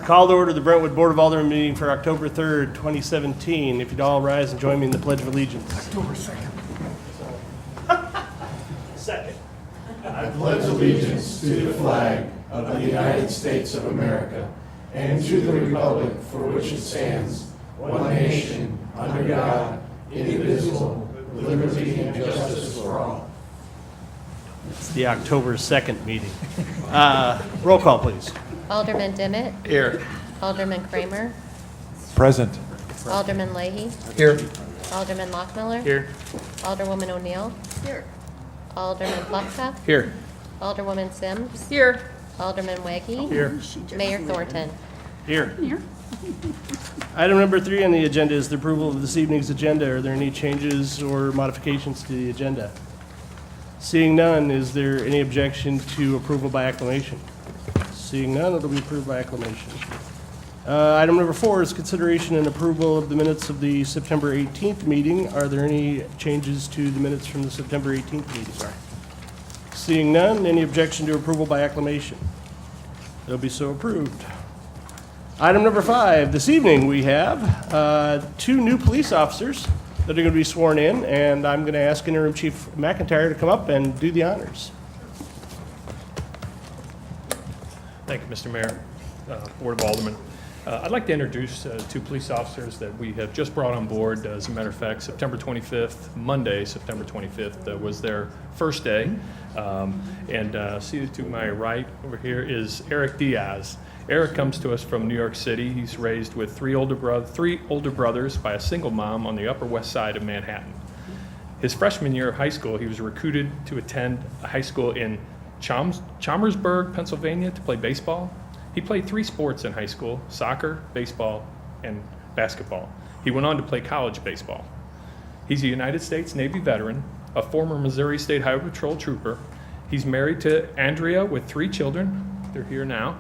Call to order the Brentwood Board of Aldermen meeting for October 3rd, 2017. If you'd all rise and join me in the Pledge of Allegiance. October 2nd. Second. I pledge allegiance to the flag of the United States of America and to the republic for which it stands, one nation, under God, indivisible, with liberty and justice for all. It's the October 2nd meeting. Roll call, please. Alderman Dimmitt. Here. Alderman Kramer. Present. Alderman Leahy. Here. Alderman Lockmiller. Here. Alderwoman O'Neill. Here. Alderman Plufka. Here. Alderwoman Sims. Here. Alderman Waggy. Here. Mayor Thornton. Here. Item number 3 on the agenda is the approval of this evening's agenda. Are there any changes or modifications to the agenda? Seeing none, is there any objection to approval by acclamation? Seeing none, it'll be approved by acclamation. Item number 4 is consideration and approval of the minutes of the September 18th meeting. Are there any changes to the minutes from the September 18th meeting? Seeing none, any objection to approval by acclamation? It'll be so approved. Item number 5, this evening we have 2 new police officers that are going to be sworn in, and I'm going to ask Interim Chief McIntyre to come up and do the honors. Thank you, Mr. Mayor, Board of Aldermen. I'd like to introduce 2 police officers that we have just brought on board. As a matter of fact, September 25th, Monday, September 25th, was their first day. Seated to my right over here is Eric Diaz. Eric comes to us from New York City. He's raised with 3 older brothers by a single mom on the Upper West Side of Manhattan. His freshman year of high school, he was recruited to attend a high school in Chambersburg, Pennsylvania, to play baseball. He played 3 sports in high school: soccer, baseball, and basketball. He went on to play college baseball. He's a United States Navy veteran, a former Missouri State Highway Patrol trooper. He's married to Andrea with 3 children. They're here now.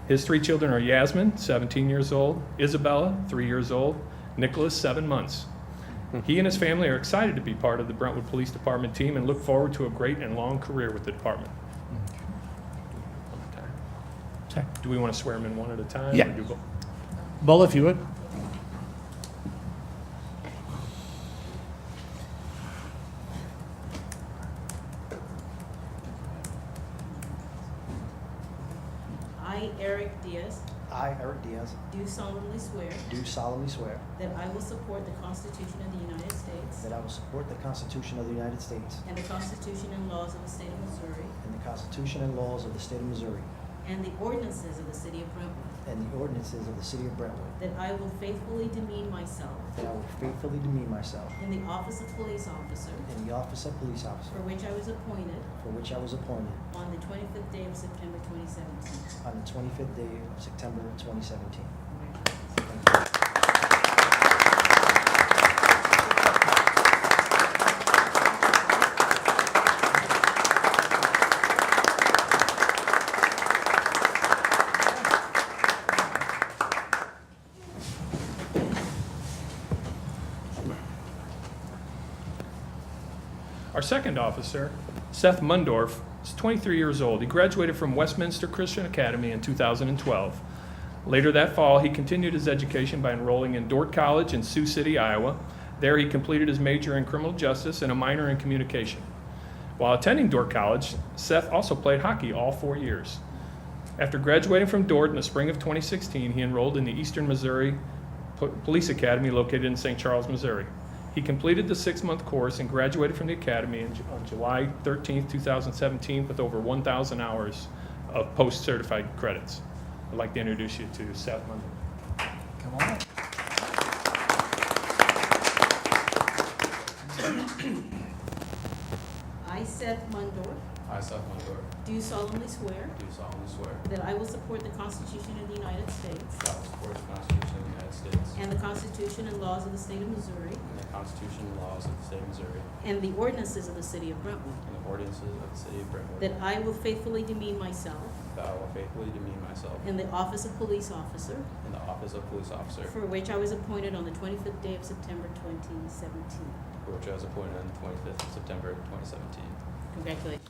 His 3 children are Yasmin, 17 years old, Isabella, 3 years old, Nicholas, 7 months. He and his family are excited to be part of the Brentwood Police Department team and look forward to a great and long career with the department. Do we want to swear them in one at a time? Yeah. Or do both? Bull, if you would. I, Eric Diaz, I, Eric Diaz, do solemnly swear do solemnly swear that I will support the Constitution of the United States that I will support the Constitution of the United States and the Constitution and laws of the state of Missouri and the Constitution and laws of the state of Missouri and the ordinances of the city of Brentwood, and the ordinances of the city of Brentwood, that I will faithfully demean myself that I will faithfully demean myself in the office of police officer in the office of police officer for which I was appointed for which I was appointed on the 25th day of September 2017. on the 25th day of September 2017. Our second officer, Seth Mundorf, is 23 years old. He graduated from Westminster Christian Academy in 2012. Later that fall, he continued his education by enrolling in Dordt College in Sioux City, Iowa. There he completed his major in criminal justice and a minor in communication. While attending Dordt College, Seth also played hockey all 4 years. After graduating from Dordt in the spring of 2016, he enrolled in the Eastern Missouri Police Academy located in St. Charles, Missouri. He completed the 6-month course and graduated from the academy on July 13, 2017 with over 1,000 hours of post-certified credits. I'd like to introduce you to Seth Mundorf. Come on. I, Seth Mundorf, I, Seth Octber, do solemnly swear do solemnly swear that I will support the Constitution of the United States that I will support the Constitution of the United States and the Constitution and laws of the state of Missouri and the Constitution and laws of the state of Missouri and the ordinances of the city of Brentwood, and the ordinances of the city of Brentwood, that I will faithfully demean myself that I will faithfully demean myself in the office of police officer in the office of police officer for which I was appointed on the 25th day of September 2017. for which I was appointed on the 25th of September 2017. Congratulations.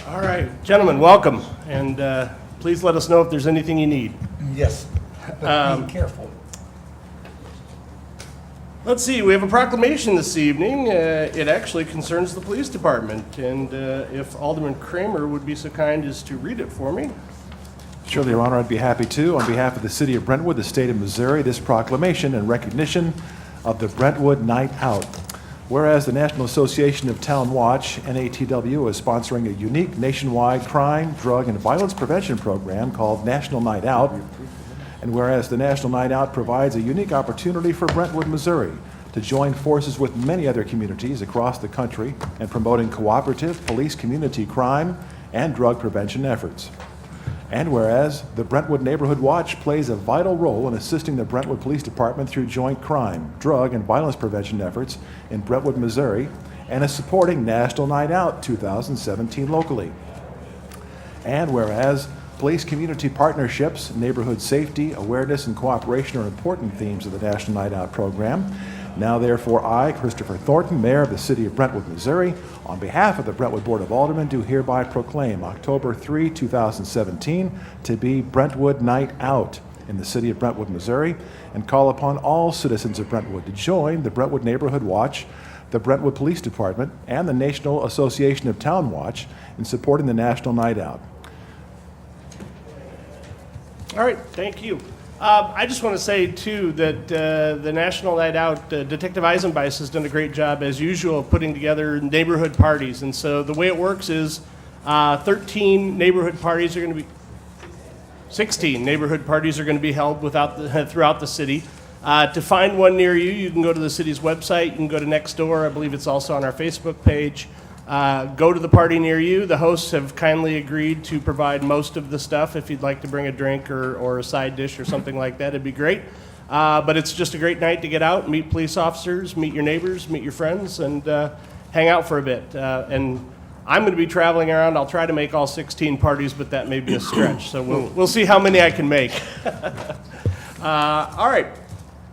All right, gentlemen, welcome, and please let us know if there's anything you need. Yes, but be careful. Let's see, we have a proclamation this evening. It actually concerns the police department, and if Alderman Kramer would be so kind as to read it for me. Surely, Your Honor, I'd be happy to. On behalf of the City of Brentwood, the State of Missouri, this proclamation in recognition of the Brentwood Night Out. Whereas the National Association of Town Watch, NATW, is sponsoring a unique nationwide crime, drug, and violence prevention program called National Night Out. And whereas the National Night Out provides a unique opportunity for Brentwood, Missouri, to join forces with many other communities across the country in promoting cooperative police community crime and drug prevention efforts. And whereas the Brentwood Neighborhood Watch plays a vital role in assisting the Brentwood Police Department through joint crime, drug, and violence prevention efforts in Brentwood, Missouri, and is supporting National Night Out 2017 locally. And whereas police community partnerships, neighborhood safety, awareness, and cooperation are important themes of the National Night Out program. Now, therefore, I, Christopher Thornton, Mayor of the City of Brentwood, Missouri, on behalf of the Brentwood Board of Aldermen, do hereby proclaim October 3, 2017 to be Brentwood Night Out in the City of Brentwood, Missouri, and call upon all citizens of Brentwood to join the Brentwood Neighborhood Watch, the Brentwood Police Department, and the National Association of Town Watch in supporting the National Night Out. All right, thank you. I just want to say, too, that the National Night Out, Detective Eisenbeis has done a great job, as usual, putting together neighborhood parties. And so the way it works is 13 neighborhood parties are going to be, 16 neighborhood parties are going to be held throughout the city. To find one near you, you can go to the city's website. You can go to Nextdoor. I believe it's also on our Facebook page. Go to the party near you. The hosts have kindly agreed to provide most of the stuff. If you'd like to bring a drink or a side dish or something like that, it'd be great. But it's just a great night to get out, meet police officers, meet your neighbors, meet your friends, and hang out for a bit. And I'm going to be traveling around. I'll try to make all 16 parties, but that may be a stretch. So we'll see how many I can make. All right.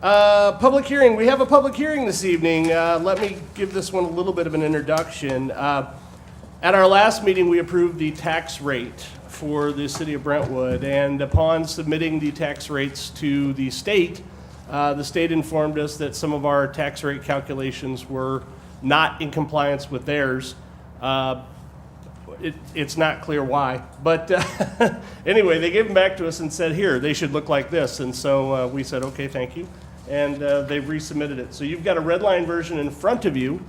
Public hearing. We have a public hearing this evening. Let me give this one a little bit of an introduction. At our last meeting, we approved the tax rate for the city of Brentwood, and upon submitting the tax rates to the state informed us that some of our tax rate calculations were not in compliance with theirs. It's not clear why, but anyway, they gave them back to us and said, here, they should look like this, and so we said, okay, thank you. And they've resubmitted it. So you've got a red line version in front of you.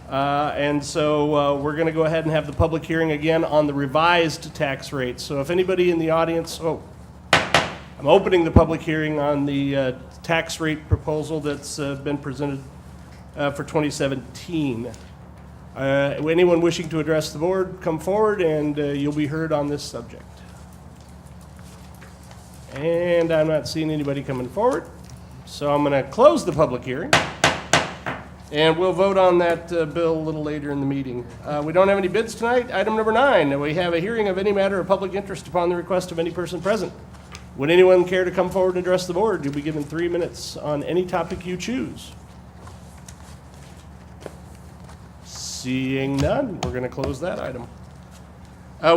And so we're going to go ahead and have the public hearing again on the revised tax rates. So if anybody in the audience, I'm opening the public hearing on the tax rate proposal that's been presented for 2017. Anyone wishing to address the board, come forward and you'll be heard on this subject. And I'm not seeing anybody coming forward. So I'm going to close the public hearing, and we'll vote on that bill a little later in the meeting. We don't have any bids tonight. Item number 9, we have a hearing of any matter of public interest upon the request of any person present. Would anyone care to come forward and address the board? You'll be given 3 minutes on any topic you choose. Seeing none, we're going to close that item.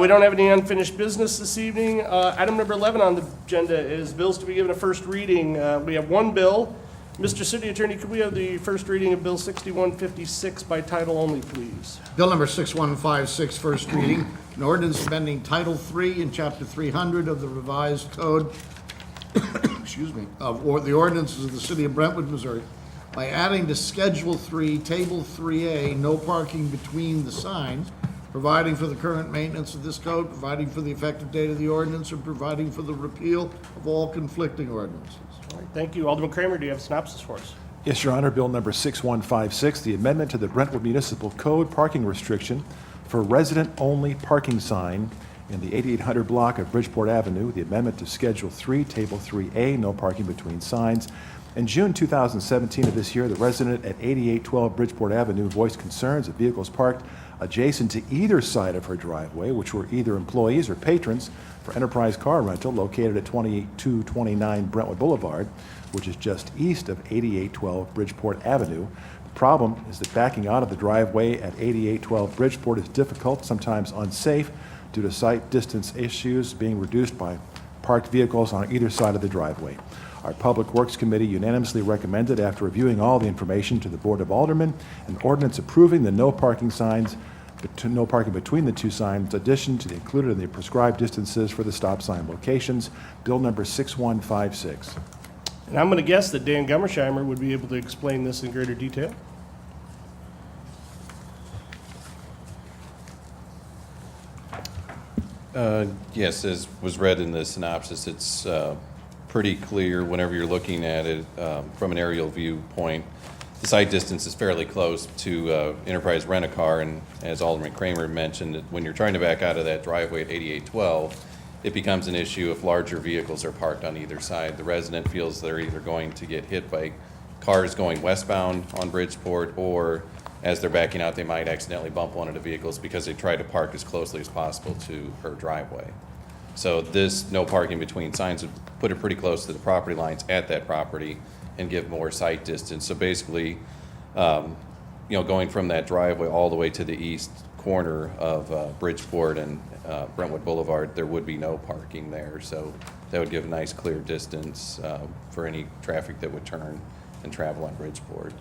We don't have any unfinished business this evening. Item number 11 on the agenda is bills to be given a first reading. We have one bill. Mr. City Attorney, could we have the first reading of Bill 6156 by title only, please? Bill number 6156, first reading, an ordinance amending Title III in Chapter 300 of the revised code, excuse me, or the ordinances of the City of Brentwood, Missouri, by adding to Schedule 3, Table 3A, no parking between the signs, providing for the current maintenance of this code, providing for the effective date of the ordinance, and providing for the repeal of all conflicting ordinances. All right, thank you. Alderman Kramer, do you have a synopsis for us? Yes, Your Honor. Bill number 6156, the amendment to the Brentwood Municipal Code parking restriction for resident-only parking sign in the 8800 block of Bridgeport Avenue, the amendment to Schedule 3, Table 3A, no parking between signs. In June 2017 of this year, the resident at 8812 Bridgeport Avenue voiced concerns that vehicles parked adjacent to either side of her driveway, which were either employees or patrons for Enterprise Car Rental located at 28229 Brentwood Boulevard, which is just east of 8812 Bridgeport Avenue. The problem is that backing out of the driveway at 8812 Bridgeport is difficult, sometimes unsafe, due to site distance issues being reduced by parked vehicles on either side of the driveway. Our Public Works Committee unanimously recommended, after reviewing all the information to the Board of Aldermen, an ordinance approving the no parking between the two signs, addition to the included in the prescribed distances for the stop sign locations, Bill number 6156. And I'm going to guess that Dan Gummersheimer would be able to explain this in greater detail. Yes, as was read in the synopsis, it's pretty clear whenever you're looking at it from an aerial viewpoint. The site distance is fairly close to Enterprise Rent-A-Car, and as Alderman Kramer mentioned, when you're trying to back out of that driveway at 8812, it becomes an issue if larger vehicles are parked on either side. The resident feels they're either going to get hit by cars going westbound on Bridgeport, or as they're backing out, they might accidentally bump one of the vehicles because they try to park as closely as possible to her driveway. So this no parking between signs would put it pretty close to the property lines at that property and give more sight distance. So basically, going from that driveway all the way to the east corner of Bridgeport and Brentwood Boulevard, there would be no parking there. So that would give a nice clear distance for any traffic that would turn and travel on Bridgeport.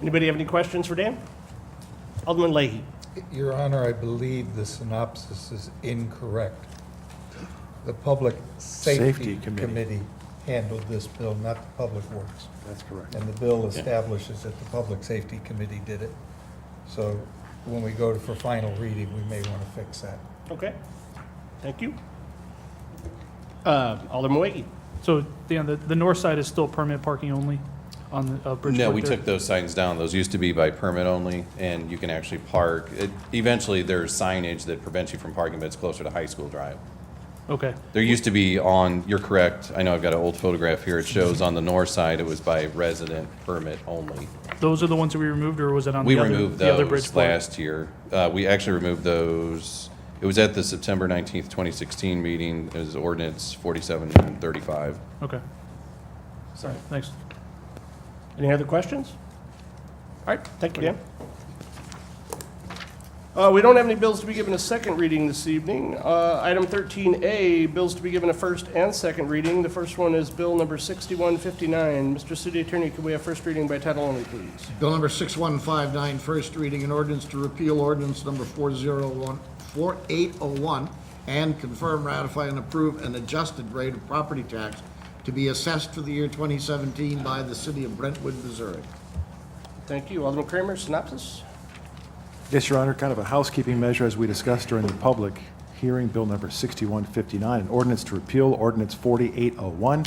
Anybody have any questions for Dan? Alderman Leahy. Your Honor, I believe the synopsis is incorrect. The Public Safety Committee handled this bill, not the Public Works. That's correct. And the bill establishes that the Public Safety Committee did it. So when we go for final reading, we may want to fix that. Okay. Thank you. Alderman Wakey. So, Dan, the north side is still permit parking only on the Bridgeport? No, we there? took those signs down. Those used to be by permit only, and you can actually park. Eventually, there's signage that prevents you from parking, but it's closer to High School Drive. Okay. There used to be you're correct, I know I've got an old photograph here. It shows on the north side, it was by resident permit only. Those are the ones that we removed, or was it on We the other, removed the other those Bridgeport? last year. We actually removed those, it was at the September 19th, 2016 meeting. It was ordinance 4735. Okay. Sorry, thanks. Any other questions? All right, thank you, Dan. We don't have any bills to be given a second reading this evening. Item 13A, bills to be given a first and second reading. The first one is Bill number 6159. Mr. City Attorney, could we have first reading by title only, please? Bill number 6159, first reading, an ordinance to repeal ordinance number 4801 and confirm, ratify, and approve an adjusted rate of property tax to be assessed for the year 2017 by the city of Brentwood, Missouri. Thank you. Alderman Kramer, synopsis? Yes, Your Honor, kind of a housekeeping measure as we discussed during the public hearing, Bill number 6159, an ordinance to repeal ordinance 4801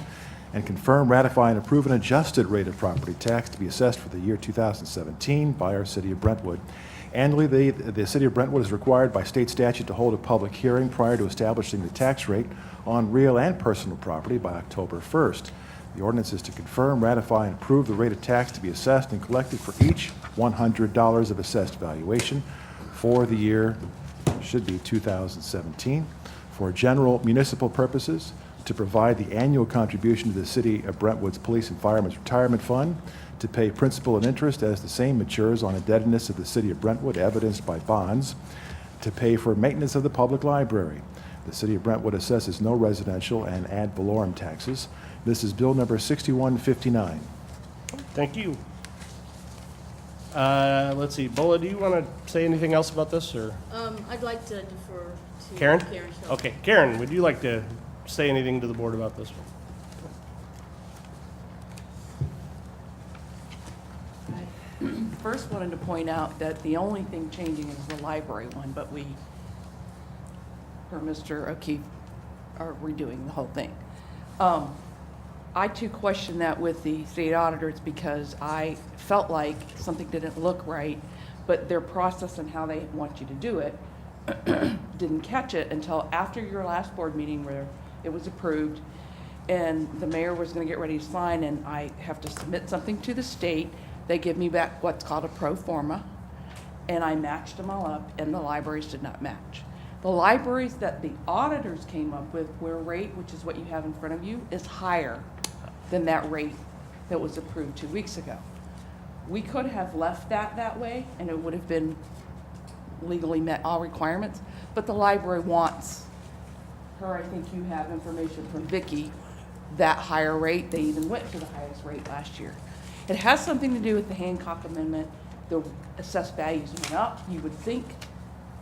and confirm, ratify, and approve an adjusted rate of property tax to be assessed for the year 2017 by our city of Brentwood. Annually, the city of Brentwood is required by state statute to hold a public hearing prior to establishing the tax rate on real and personal property by October 1st. The ordinance is to confirm, ratify, and approve the rate of tax to be assessed and collected for each $100 of assessed valuation for the year, should be 2017, for general municipal purposes, to provide the annual contribution to the city of Brentwood's Police and Firemen's Retirement Fund, to pay principal and interest as the same matures on indebtedness of the city of Brentwood evidenced by bonds, to pay for maintenance of the public library. The city of Brentwood assesses no residential and ad valorem taxes. This is Bill number 6159. Thank you. Let's see, Bola, do you want to say anything else about this, or? I'd like to defer to Karen? Karen. Schultz. Okay, Karen, would you like to say anything to the board about this one? First wanted to point out that the only thing changing is the library one, but we, for Mr. O'Keefe, are redoing the whole thing. I too questioned that with the state auditors because I felt like something didn't look right, but their process and how they want you to do it didn't catch it until after your last board meeting where it was approved and the mayor was going to get ready to sign, and I have to submit something to the state. They give me back what's called a pro forma, and I matched them all up, and the libraries did not match. The libraries that the auditors came up with, where rate, which is what you have in front of you, is higher than that rate that was approved 2 weeks ago. We could have left that way, and it would have been legally met all requirements, but the library wants her, I think you have information from Vicki, that higher rate. They even went to the highest rate last year. It has something to do with the Hancock Amendment. The assessed values went up. You would think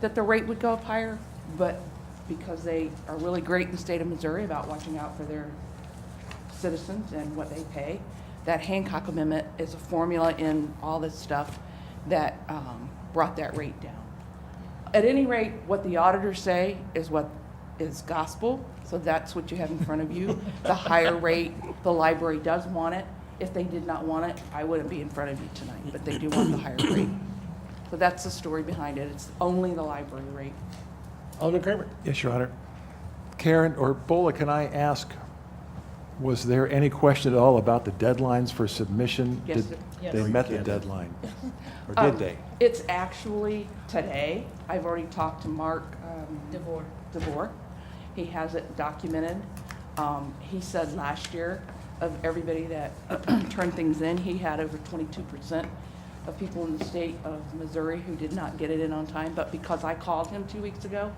that the rate would go up higher, but because they are really great in the state of Missouri about watching out for their citizens and what they pay, that Hancock Amendment is a formula in all this stuff that brought that rate down. At any rate, what the auditors say is what is gospel, so that's what you have in front of you. The higher rate, the library does want it. If they did not want it, I wouldn't be in front of you tonight, but they do want the higher rate. So that's the story behind it. It's only the library rate. Alderman Kramer. Yes, Your Honor. Karen or Bola, can I ask, was there any question at all about the deadlines for submission? Yes, Did sir. they Yes. met the deadline? Or did they? It's actually today. I've already talked to Mark DeVore. He has it documented. He said last year of everybody that turned things in, he had over 22% of people in the state of Missouri who did not get it in on time. But because I called him 2 weeks ago,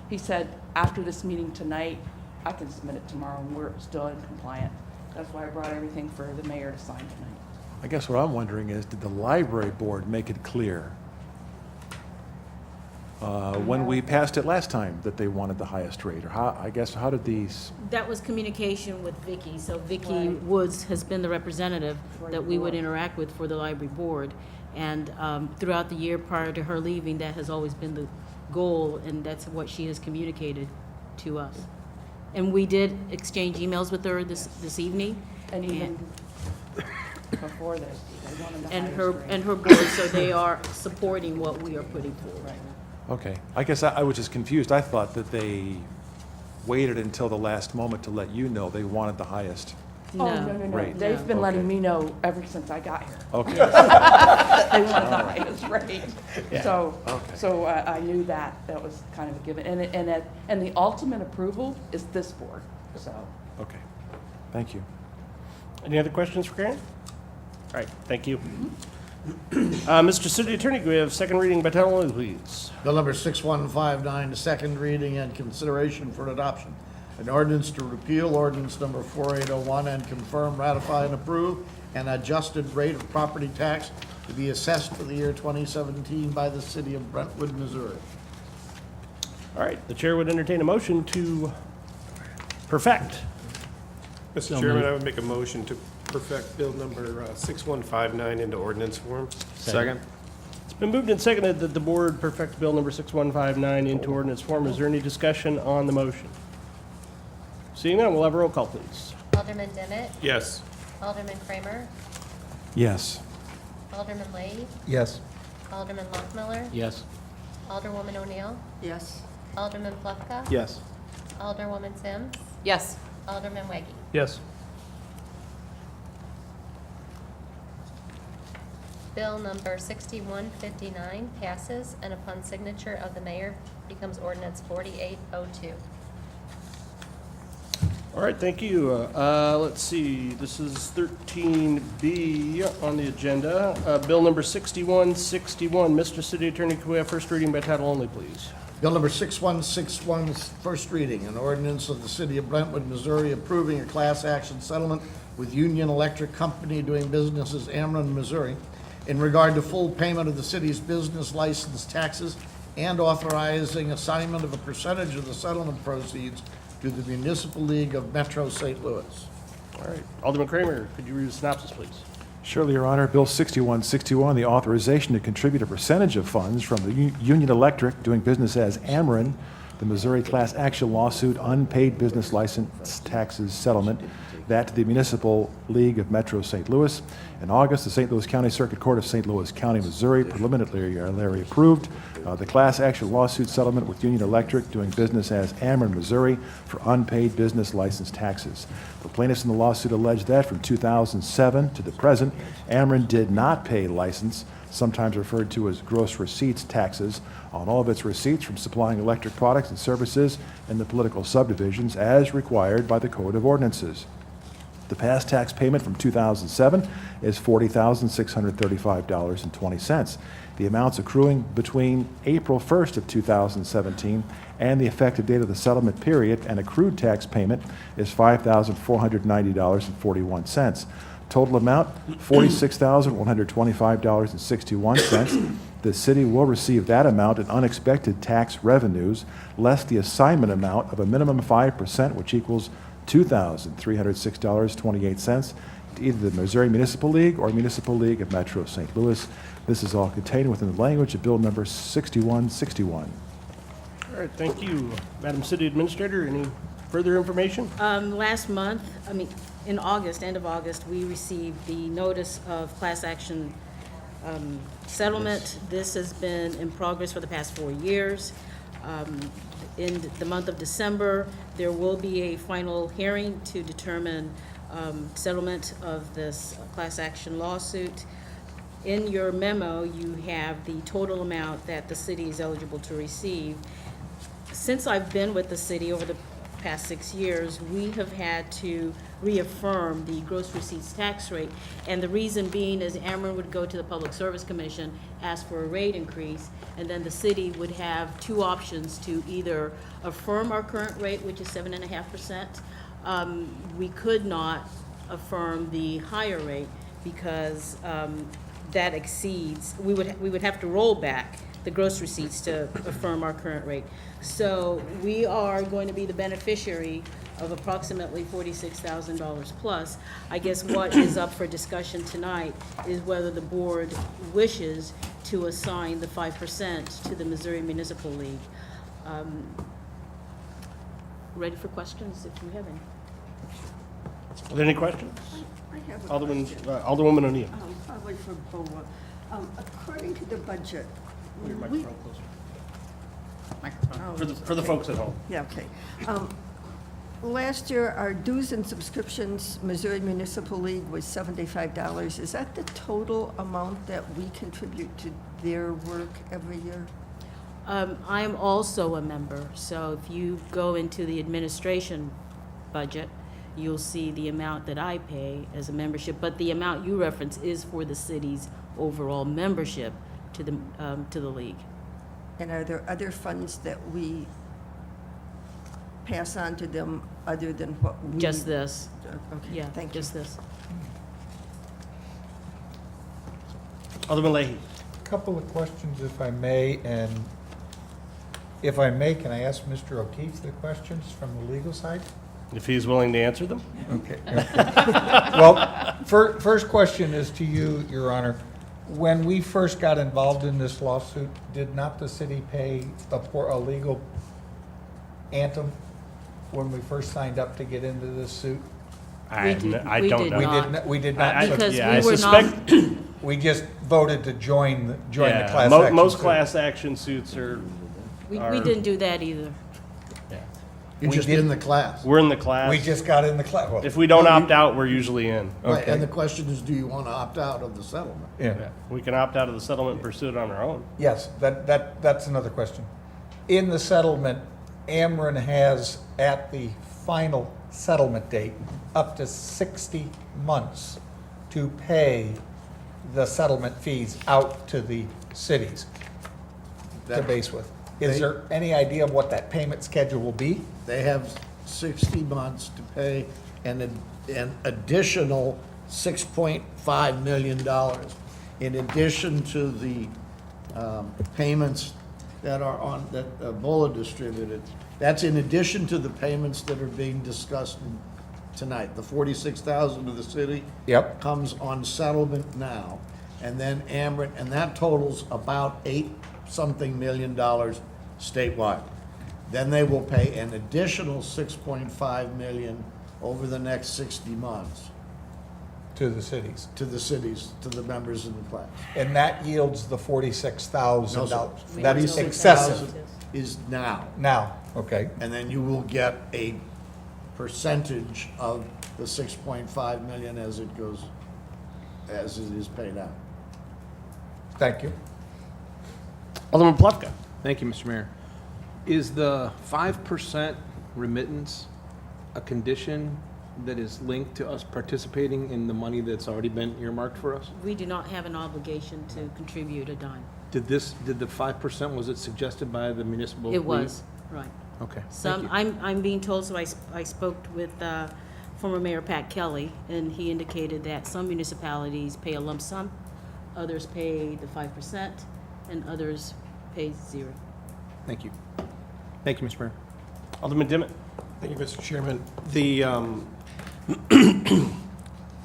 he said, after this meeting tonight, I can submit it tomorrow and we're still in compliant. That's why I brought everything for the mayor to sign tonight. I guess what I'm wondering is, did the library board make it clear when we passed it last time that they wanted the highest rate? Or how did these, That was communication with Vicki, so Vicki Right. Woods has been the representative that we would Right. interact with for the library board. And throughout the year prior to her leaving, that has always been the goal, and that's what she has communicated to us. And we did exchange emails with her this evening. And even before this, they wanted the And highest her, rate. and her board, so they are supporting what we are putting forward. Right. okay. I guess I was just confused. I thought that they waited until the last moment to let you know they wanted the highest. Oh, no. Right. They've been letting Okay. me know ever since I got here. Okay. They wanted the highest rate. So, Okay. so I knew that was kind of a given. And the ultimate approval is this board, so. Okay. Thank you. Any other questions for Karen? All right, thank you. Mr. City Attorney, can we have second reading by title only, please? Bill number 6159, the second reading and consideration for adoption. An ordinance to repeal ordinance number 4801 and confirm, ratify, and approve an adjusted rate of property tax to be assessed for the year 2017 by the city of Brentwood, Missouri. All right, the chair would entertain a motion to perfect. Mr. Chairman, I would make a motion to perfect Bill number 6159 into ordinance form. Second. It's been moved and seconded that the board perfect Bill number 6159 into ordinance form. Is there any discussion on the motion? Seeing none, we'll have a roll call, please. Alderman Dennett, Yes. Alderman Kramer, Yes. Alderman Lay, Yes. Alderman Lockmiller, Yes. Alderwoman O'Neill, Yes. Alderman Plufka, Yes. Alderwoman Sims, Yes. Alderman Weggie. Yes. Bill number 6159 passes, and upon signature of the mayor becomes ordinance 4802. All right, thank you. Let's see, this is 13B on the agenda. Bill number 6161. Mr. City Attorney, can we have first reading by title only, please? Bill number 6161 is first reading, an ordinance of the city of Brentwood, Missouri approving a class action settlement with Union Electric Company doing business as Ameren, Missouri, in regard to full payment of the city's business license taxes and authorizing assignment of a percentage of the settlement proceeds to the Municipal League of Metro St. Louis. All right, Alderman Kramer, could you read the synopsis, please? Surely, Your Honor. Bill 6161, the authorization to contribute a percentage of funds from the Union Electric doing business as Ameren, the Missouri class action lawsuit, unpaid business license taxes settlement, that to the Municipal League of Metro St. Louis. In August, the St. Louis County Circuit Court of St. Louis County, Missouri preliminarily approved the class action lawsuit settlement with Union Electric doing business as Ameren, Missouri for unpaid business license taxes. The plaintiffs in the lawsuit allege that from 2007 to the present, Ameren did not pay license, sometimes referred to as gross receipts taxes, on all of its receipts from supplying electric products and services in the political subdivisions as required by the Code of Ordinances. The past tax payment from 2007 is $40,635.20. The amounts accruing between April 1st of 2017 and the effective date of the settlement period and accrued tax payment is $5,490.41. Total amount, $46,125.61. The city will receive that amount in unexpected tax revenues, less the assignment amount of a minimum of 5%, which equals $2,306.28, to either the Missouri Municipal League or Municipal League of Metro St. Louis. This is all contained within the language of Bill number 6161. All right, thank you. Madam City Administrator, any further information? Last month, in August, end of August, we received the notice of class action settlement. This has been in progress for the past 4 years. In the month of December, there will be a final hearing to determine settlement of this class action lawsuit. In your memo, you have the total amount that the city is eligible to receive. Since I've been with the city over the past 6 years, we have had to reaffirm the gross receipts tax rate. And the reason being is Ameren would go to the Public Service Commission, ask for a rate increase, and then the city would have two options to either affirm our current rate, which is 7.5%. We could not affirm the higher rate because that exceeds, we would have to roll back the gross receipts to affirm our current rate. So we are going to be the beneficiary of approximately $46,000 plus. I guess what is up for discussion tonight is whether the board wishes to assign the 5% to the Missouri Municipal League. Ready for questions if you have any. Are there any questions? I have a Alderman, question. Alderwoman O'Neill. Probably for BOA. According to the budget, Your we- microphone closer. Oh, For the folks at home. yeah, okay. Last year, our dues and subscriptions, Missouri Municipal League, was $75. Is that the total amount that we contribute to their work every year? I am also a member, so if you go into the administration budget, you'll see the amount that I pay as a membership, but the amount you reference is for the city's overall membership to the league. And are there other funds that we pass on to them other than what we? Just this, Okay, yeah, thank you. just this. Alderman Leahy. Couple of questions, if I may, and if I may, can I ask Mr. O'Keefe the questions from the legal side? If he's willing to answer them. Okay. Well, first question is to you, Your Honor. When we first got involved in this lawsuit, did not the city pay a legal anthem when we first signed up to get into this suit? I We don't did know. not. We did not. So Because yeah, I we were suspect- not, we just voted to join the Yeah, class action most suit. class action suits are, we didn't do that either. You're We just did- in the class. we're in the class. We just got in the class. Well, If we don't opt out, we're usually in. Right, Okay. and the question is, do you want to opt out of the settlement? yeah. Yeah. We can opt out of the settlement and pursue it on our own. Yes, that's another question. In the settlement, Ameren has, at the final settlement date, up to 60 months to pay the settlement fees out to the cities to That- base with. Is they- there any idea of what that payment schedule will be? They have 60 months to pay an additional $6.5 million in addition to the payments that are on, that Bola distributed. That's in addition to the payments that are being discussed tonight. The $46,000 to the city Yep. comes on settlement now, and then Ameren, and that totals about $8-something million statewide. Then they will pay an additional $6.5 million over the next 60 months To the cities. to the cities, to the members in the class. And that yields the $46,000. No, sir. That's 46,000 excessive is now, now, okay? and then you will get a percentage of the 6.5 million as it goes, as it is paid out. Thank you. Alderman Plufka. Thank you, Mr. Mayor. Is the 5% remittance a condition that is linked to us participating in the money that's already been earmarked for us? We do not have an obligation to contribute a dime. Did the 5%, was it suggested by the municipal league? It was, right. Okay, Some, thank you. I'm being told, so I spoke with former Mayor Pat Kelly, and he indicated that some municipalities pay a lump sum, others pay the 5%, and others pay 0. Thank you. Thank you, Mr. Mayor. Alderman Dimmitt. Thank you, Mr. Chairman.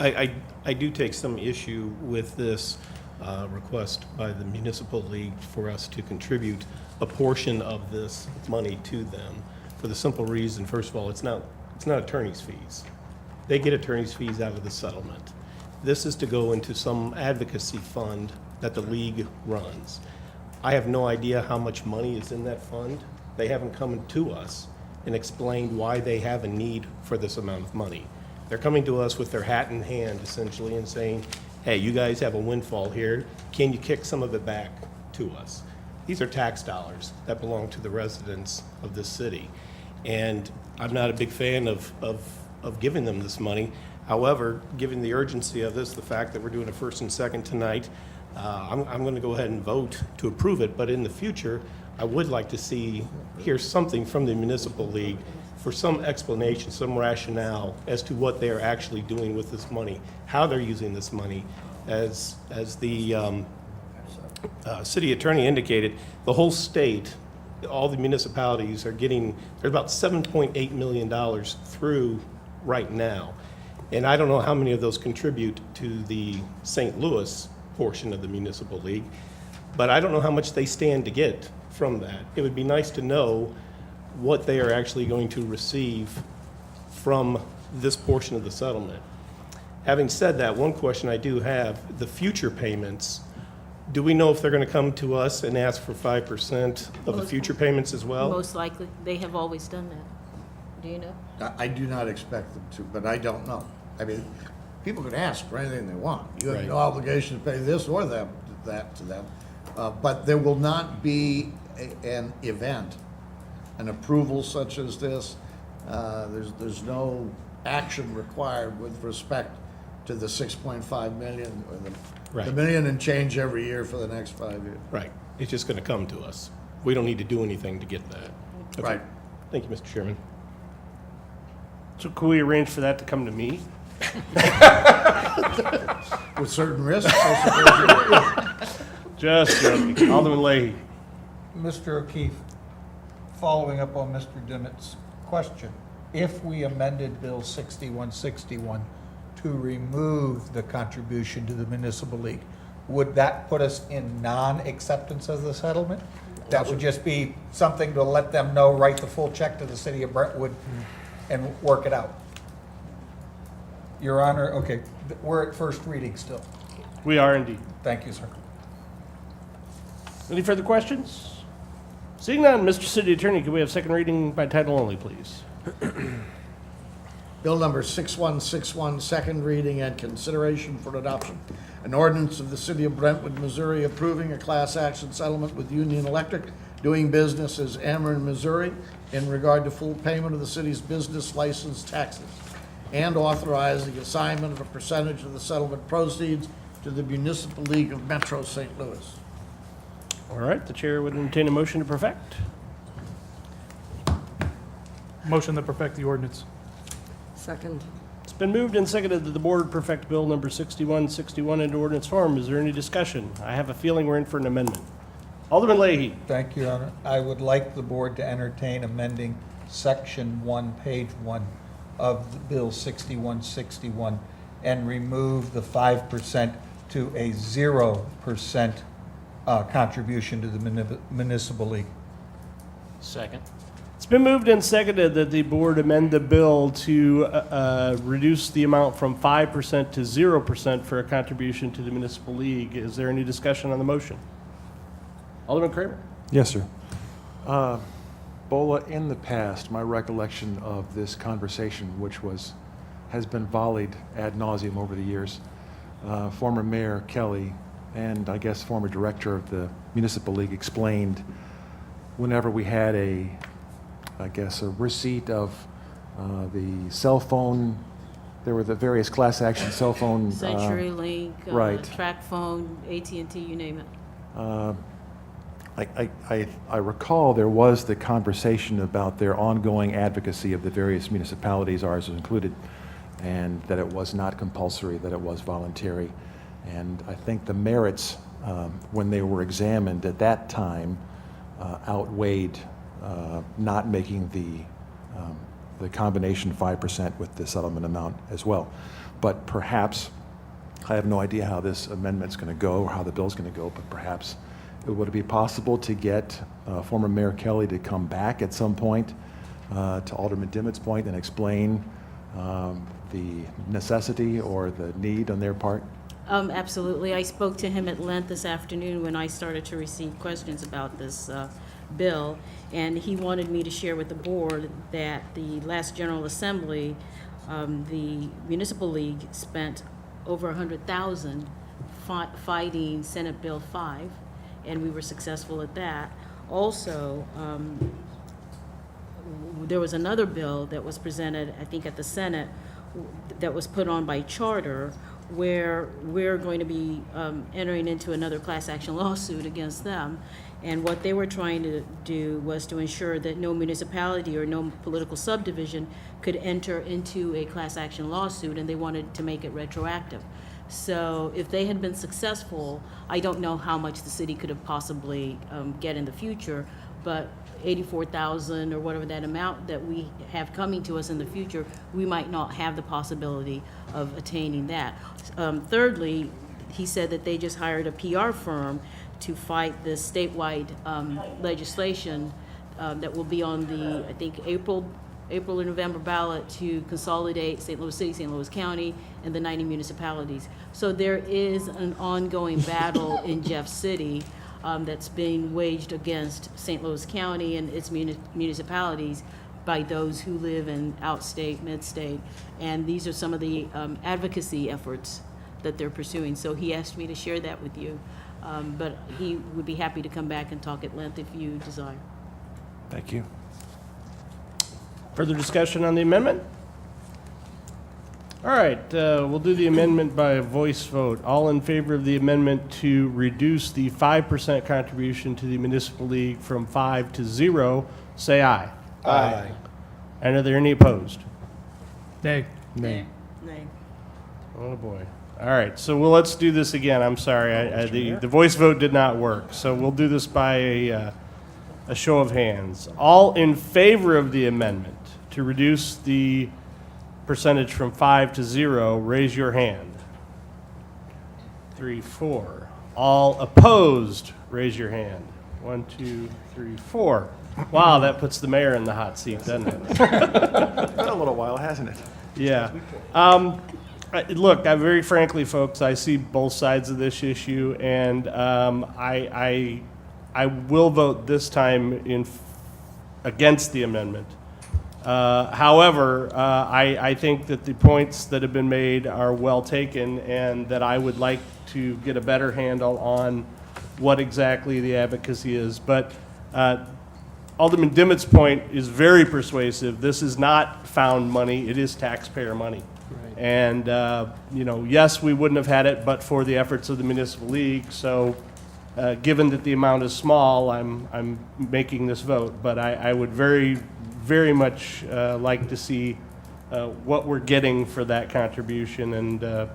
I do take some issue with this request by the municipal league for us to contribute a portion of this money to them for the simple reason, first of all, it's not attorney's fees. They get attorney's fees out of the settlement. This is to go into some advocacy fund that the league runs. I have no idea how much money is in that fund. They haven't come to us and explained why they have a need for this amount of money. They're coming to us with their hat in hand, essentially, and saying, hey, you guys have a windfall here. Can you kick some of it back to us? These are tax dollars that belong to the residents of this city. And I'm not a big fan of giving them this money. However, given the urgency of this, the fact that we're doing a first and second tonight, I'm going to go ahead and vote to approve it. But in the future, I would like to hear something from the municipal league for some explanation, some rationale as to what they are actually doing with this money, how they're using this money. As the city attorney indicated, the whole state, all the municipalities are getting, there's about $7.8 million through right now. And I don't know how many of those contribute to the St. Louis portion of the municipal league, but I don't know how much they stand to get from that. It would be nice to know what they are actually going to receive from this portion of the settlement. Having said that, one question I do have, the future payments, do we know if they're going to come to us and ask for 5% of the future payments as well? Most likely. They have always done that. Do you know? I do not expect them to, but I don't know. I mean, people can ask for anything they want. You have Right. no obligation to pay this or that to them. But there will not be an event, an approval such as this. There's no action required with respect to the 6.5 million or the Right. million and change every year for the next 5 years. Right. It's just going to come to us. We don't need to do anything to get that. Okay. Right. Thank you, Mr. Chairman. So can we arrange for that to come to me? With certain risks, I suppose. Just joking. Alderman Leahy. Mr. O'Keefe, following up on Mr. Dimmitt's question, if we amended Bill 6161 to remove the contribution to the municipal league, would that put us in non-acceptance of the settlement? That would just be something to let them know, write the full check to the city of Brentwood and work it out. Your Honor, okay, we're at first reading still. We are indeed. Thank you, sir. Any further questions? Seeing none, Mr. City Attorney, can we have second reading by title only, please? Bill number 6161, second reading and consideration for adoption. An ordinance of the City of Brentwood, Missouri, approving a class action settlement with Union Electric, doing business as Ameren, Missouri, in regard to full payment of the city's business license taxes, and authorizing assignment of a percentage of the settlement proceeds to the Municipal League of Metro St. Louis. All right, the chair would entertain a motion to perfect. Motion to perfect the ordinance. Second. It's been moved and seconded that the board perfect Bill number 6161 into ordinance form. Is there any discussion? I have a feeling we're in for an amendment. Alderman Leahy. Thank you, Your Honor. I would like the board to entertain amending Section 1, Page 1 of the Bill 6161 and remove the 5% to a 0% contribution to the municipal league. Second. It's been moved and seconded that the board amend the bill to reduce the amount from 5% to 0% for a contribution to the municipal league. Is there any discussion on the motion? Alderman Kramer. Yes, sir. Bola, in the past, my recollection of this conversation, which has been volleyed ad nauseum over the years, former Mayor Kelly and I guess former director of the Municipal League explained whenever we had a receipt of the cell phone there were the various class action cell phone. CenturyLink, right. TracFone, AT&T, you name it. I recall there was the conversation about their ongoing advocacy of the various municipalities, ours was included, and that it was not compulsory, that it was voluntary. And I think the merits, when they were examined at that time, outweighed not making the combination 5% with the settlement amount as well. But perhaps, I have no idea how this amendment's going to go or how the bill's going to go, but perhaps would it be possible to get former Mayor Kelly to come back at some point to Alderman Dimmitt's point and explain the necessity or the need on their part? Absolutely. I spoke to him at length this afternoon when I started to receive questions about this bill, and he wanted me to share with the board that the last General Assembly, the Municipal League spent over $100,000 fighting Senate Bill 5, and we were successful at that. Also, there was another bill that was presented, I think, at the Senate that was put on by charter, where we're going to be entering into another class action lawsuit against them. And what they were trying to do was to ensure that no municipality or no political subdivision could enter into a class action lawsuit, and they wanted to make it retroactive. So if they had been successful, I don't know how much the city could have possibly get in the future, but $84,000 or whatever that amount that we have coming to us in the future, we might not have the possibility of attaining that. Thirdly, he said that they just hired a PR firm to fight this statewide legislation that will be on the, I think, April or November ballot to consolidate St. Louis City, St. Louis County, and the 90 municipalities. So there is an ongoing battle in Jeff City that's being waged against St. Louis County and its municipalities by those who live in outstate, midstate, and these are some of the advocacy efforts that they're pursuing. So he asked me to share that with you, but he would be happy to come back and talk at length if you desire. Thank you. Further discussion on the amendment? All right, we'll do the amendment by a voice vote. All in favor of the amendment to reduce the 5% contribution to the municipal league from 5 to 0, say aye. Aye. And are there any opposed? Nay. Nay. Nay. Oh, boy. All right, so let's do this again. I'm sorry, the voice vote did not work. So we'll do this by a show of hands. All in favor of the amendment to reduce the percentage from 5 to 0, raise your hand. 3, 4. All opposed, raise your hand. 1, 2, 3, 4. Wow, that puts the mayor in the hot seat, doesn't it? It's been a little while, hasn't it? Yeah. Look, very frankly, folks, I see both sides of this issue, and I will vote this time against the amendment. However, I think that the points that have been made are well taken, and that I would like to get a better handle on what exactly the advocacy is. But Alderman Dimmitt's point is very persuasive. This is not found money, it is taxpayer money. Right. And, yes, we wouldn't have had it but for the efforts of the municipal league. So given that the amount is small, I'm making this vote. But I would very much like to see what we're getting for that contribution. And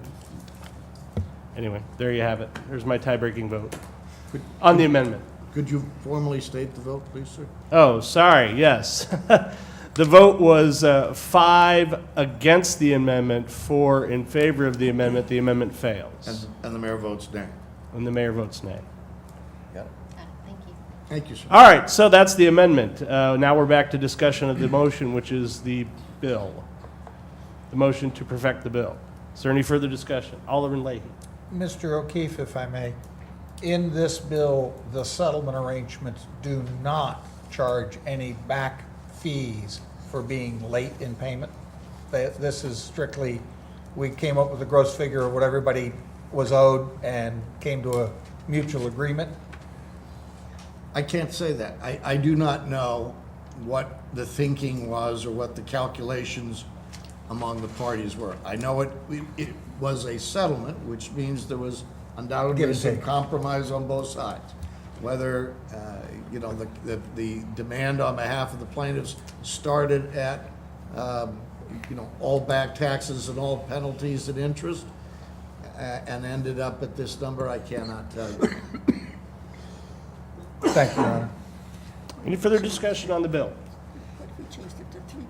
anyway, there you have it. There's my tie-breaking vote on the amendment. Could you formally state the vote, please, sir? Oh, sorry, yes. The vote was 5 against the amendment, 4 in favor of the amendment. The amendment fails. And the mayor votes nay. And the mayor votes nay. Thank you. Thank you, sir. All right, so that's the amendment. Now we're back to discussion of the motion, which is the bill. The motion to perfect the bill. Is there any further discussion? Alderman Leahy. Mr. O'Keefe, if I may, in this bill, the settlement arrangements do not charge any back fees for being late in payment. This is strictly, we came up with a gross figure of what everybody was owed and came to a mutual agreement. I can't say that. I do not know what the thinking was or what the calculations among the parties were. I know it was a settlement, which means there was undoubtedly Give and some take. compromise on both sides. Whether, you know, the demand on behalf of the plaintiffs started at, you know, all back taxes and all penalties and interest, and ended up at this number, I cannot tell you. Thank you, Your Honor. Any further discussion on the bill? What if we changed it to 3%?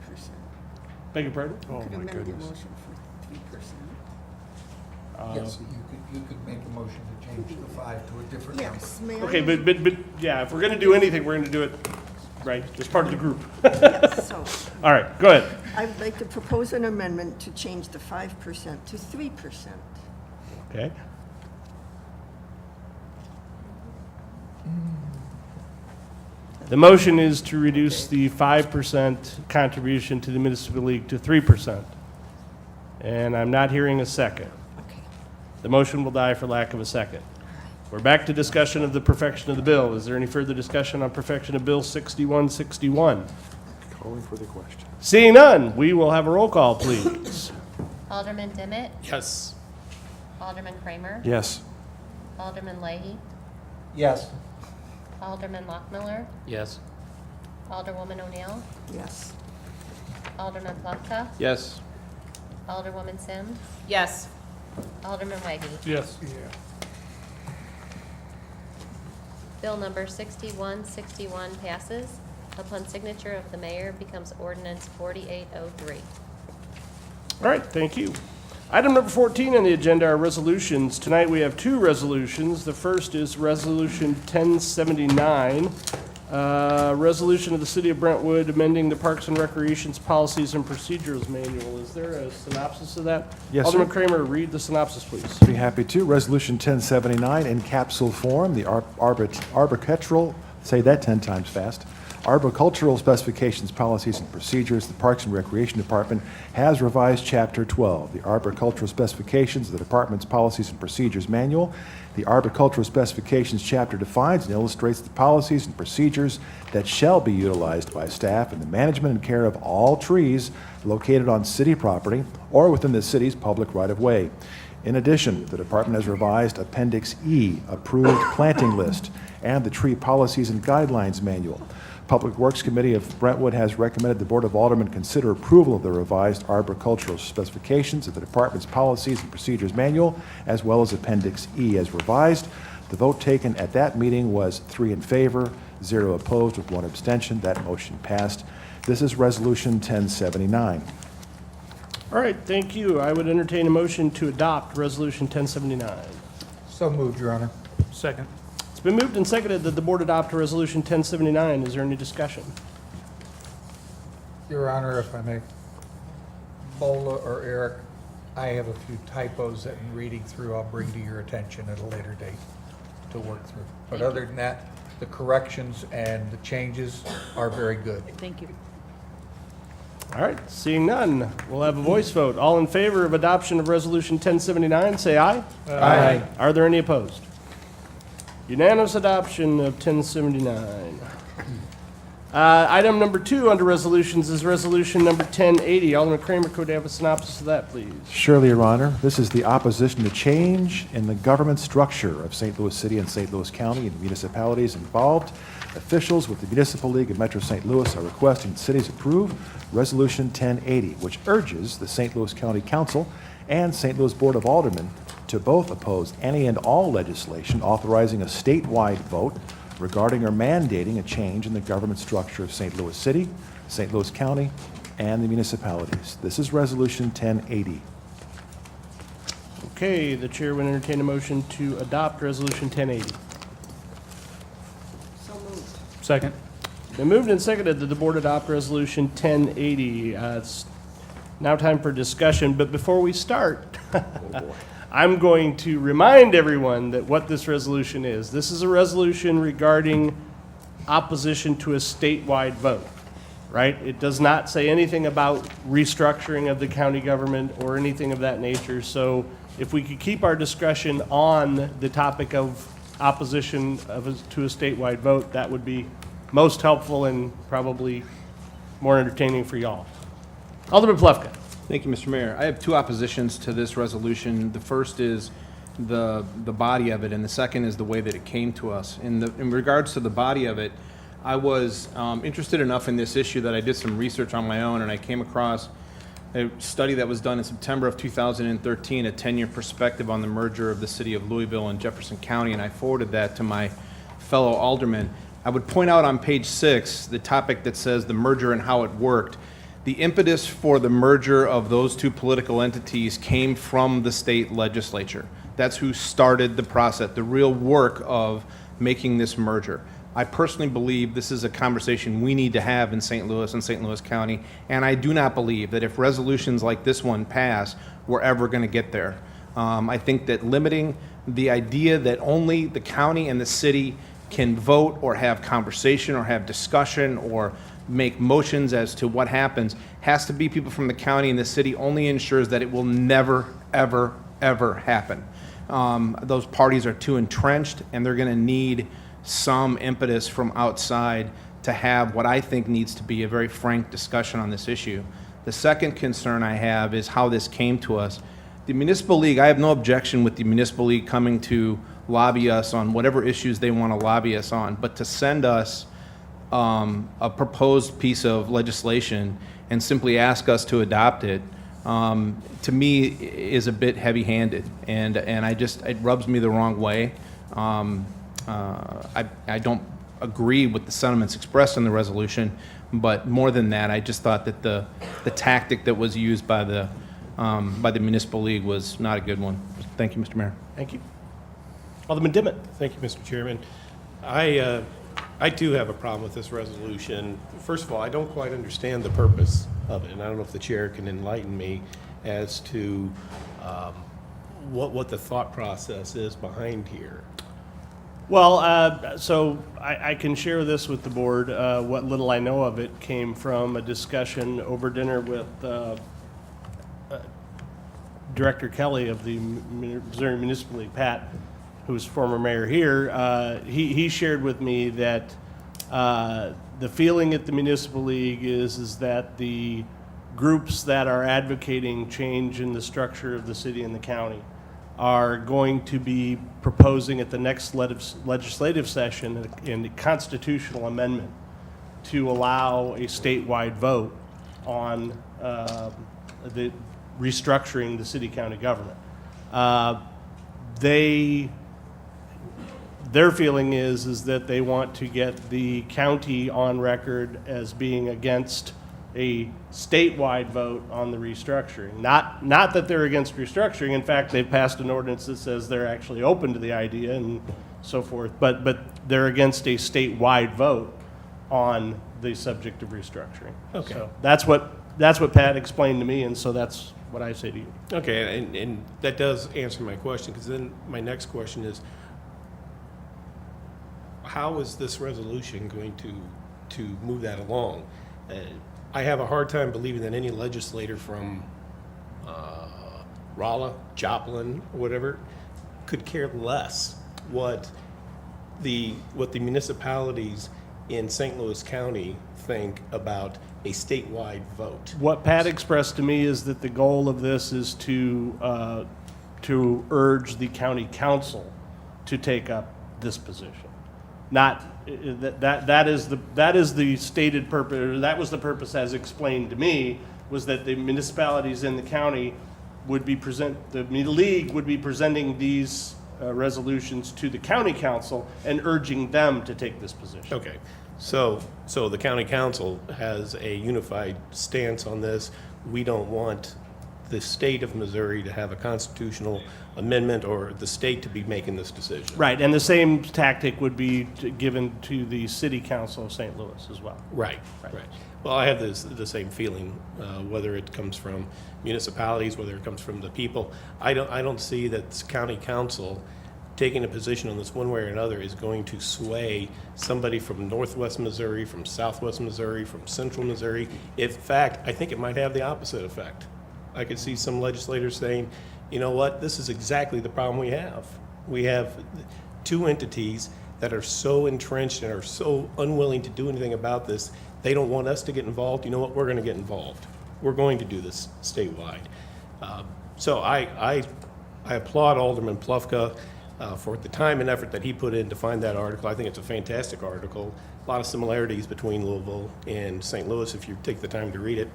Beg your pardon? Oh, Could my amend your goodness. motion for 3%. Yes, you could make a motion to change the 5 to a different number. Yes, may I? Okay, but, yeah, if we're gonna do anything, we're gonna do it, right, as part of the group. Yes, so All right, go ahead. I would like to propose an amendment to change the 5% to 3%. Okay. The motion is to reduce the 5% contribution to the municipal league to 3%. And I'm not hearing a second. Okay. The motion will die for lack of a second. We're back to discussion of the perfection of the bill. Is there any further discussion on perfection of Bill 6161? Calling for the question. Seeing none, we will have a roll call, please. Alderman Dimmitt, Yes. Alderman Kramer, Yes. Alderman Leahy, Yes. Alderman Lockmiller, Yes. Alderwoman O'Neill, Yes. Alderman Plufka, Yes. Alderwoman Sims, Yes. Alderman Waggy. Yes. Bill number 6161 passes. Upon signature of the mayor, becomes ordinance 4803. All right, thank you. Item number 14 on the agenda are resolutions. Tonight we have two resolutions. The first is Resolution 1079, resolution of the City of Brentwood amending the Parks and Recreation's Policies and Procedures Manual. Is there a synopsis of that? Yes, Alderman sir. Kramer, read the synopsis, please. Be happy to. Resolution 1079 in capsule form, the arbitral, say that 10 times fast, arboricultural specifications, policies, and procedures. The Parks and Recreation Department has revised Chapter 12, the arboricultural specifications of the Department's Policies and Procedures Manual. The arboricultural specifications chapter defines and illustrates the policies and procedures that shall be utilized by staff in the management and care of all trees located on city property or within the city's public right-of-way. In addition, the department has revised Appendix E, Approved Planting List, and the Tree Policies and Guidelines Manual. Public Works Committee of Brentwood has recommended the Board of Aldermen consider approval of the revised arboricultural specifications of the department's Policies and Procedures Manual, as well as Appendix E as revised. The vote taken at that meeting was 3 in favor, 0 opposed, with 1 abstention. That motion passed. This is Resolution 1079. All right, thank you. I would entertain a motion to adopt Resolution 1079. So moved, Your Honor. Second. It's been moved and seconded that the board adopt Resolution 1079. Is there any discussion? Your Honor, if I may, Bola or Eric, I have a few typos that in reading through, I'll bring to your attention at a later date to work through. But other than that, the corrections and the changes are very good. Thank you. All right, seeing none, we'll have a voice vote. All in favor of adoption of Resolution 1079, say aye. Aye. Are there any opposed? Unanimous adoption of 1079. Item number 2 under resolutions is Resolution number 1080. Alderman Kramer, could I have a synopsis of that, please? Surely, Your Honor. This is the opposition to change in the government structure of St. Louis City and St. Louis County and municipalities involved. Officials with the Municipal League of Metro St. Louis are requesting the cities approve Resolution 1080, which urges the St. Louis County Council and St. Louis Board of Aldermen to both oppose any and all legislation authorizing a statewide vote regarding or mandating a change in the government structure of St. Louis City, St. Louis County, and the municipalities. This is Resolution 1080. Okay, the chair would entertain a motion to adopt Resolution 1080. So moved. Second. Been moved and seconded that the board adopt Resolution 1080. It's now time for discussion, but before we start, I'm going to remind everyone that what this resolution is. This is a resolution regarding opposition to a statewide vote, right? It does not say anything about restructuring of the county government or anything of that nature. So if we could keep our discussion on the topic of opposition to a statewide vote, that would be most helpful and probably more entertaining for y'all. Alderman Plufka. Thank you, Mr. Mayor. I have two oppositions to this resolution. The first is the body of it, and the second is the way that it came to us. In regards to the body of it, I was interested enough in this issue that I did some research on my own, and I came across a study that was done in September of 2013, a 10-year perspective on the merger of the city of Louisville and Jefferson County, and I forwarded that to my fellow aldermen. I would point out on page 6 the topic that says the merger and how it worked. The impetus for the merger of those two political entities came from the state legislature. That's who started the process, the real work of making this merger. I personally believe this is a conversation we need to have in St. Louis and St. Louis County, and I do not believe that if resolutions like this one pass, we're ever going to get there. I think that limiting the idea that only the county and the city can vote or have conversation or have discussion or make motions as to what happens has to be people from the county and the city only ensures that it will never, ever, ever happen. Those parties are too entrenched, and they're going to need some impetus from outside to have what I think needs to be a very frank discussion on this issue. The second concern I have is how this came to us. The Municipal League, I have no objection with the Municipal League coming to lobby us on whatever issues they want to lobby us on, but to send us a proposed piece of legislation and simply ask us to adopt it, to me is a bit heavy-handed, and it rubs me the wrong way. I don't agree with the sentiments expressed in the resolution, but more than that, I just thought that the tactic that was used by the Municipal League was not a good one. Thank you, Mr. Mayor. Thank you. Alderman Dimmitt. Thank you, Mr. Chairman. I too have a problem with this resolution. First of all, I don't quite understand the purpose of it, and I don't know if the chair can enlighten me as to what the thought process is behind here. Well, so I can share this with the board. What little I know of it came from a discussion over dinner with Director Kelly of the Missouri Municipal League, Pat, who's former mayor here. He shared with me that the feeling at the Municipal League is that the groups that are advocating change in the structure of the city and the county are going to be proposing at the next legislative session a constitutional amendment to allow a statewide vote on the restructuring the city-county government. Their feeling is that they want to get the county on record as being against a statewide vote on the restructuring. Not that they're against restructuring. In fact, they've passed an ordinance that says they're actually open to the idea and so forth, but they're against a statewide vote on the subject of restructuring. Okay. So that's what Pat explained to me, and so that's what I say to you. Okay, and that does answer my question, because then my next question is, how is this resolution going to move that along? I have a hard time believing that any legislator from Rolla, Joplin, whatever, could care less what the municipalities in St. Louis County think about a statewide vote. What Pat expressed to me is that the goal of this is to urge the county council to take up this position. Not that is the stated purpose. Or that was the purpose, as explained to me, was that the municipalities in the county would be the league would be presenting these resolutions to the county council and urging them to take this position. Okay, so the county council has a unified stance on this. We don't want the state of Missouri to have a constitutional amendment or the state to be making this decision. Right, and the same tactic would be given to the city council of St. Louis as well. Right. Well, I have the same feeling, whether it comes from municipalities, whether it comes from the people. I don't see that county council taking a position on this one way or another is going to sway somebody from northwest Missouri, from southwest Missouri, from central Missouri. In fact, I think it might have the opposite effect. I could see some legislators saying, you know what, this is exactly the problem we have. We have two entities that are so entrenched and are so unwilling to do anything about this. They don't want us to get involved. You know what, we're going to get involved. we're going to do this statewide. So I applaud Alderman Plufka for the time and effort that he put in to find that article. I think it's a fantastic article. A lot of similarities between Louisville and St. Louis if you take the time to read it.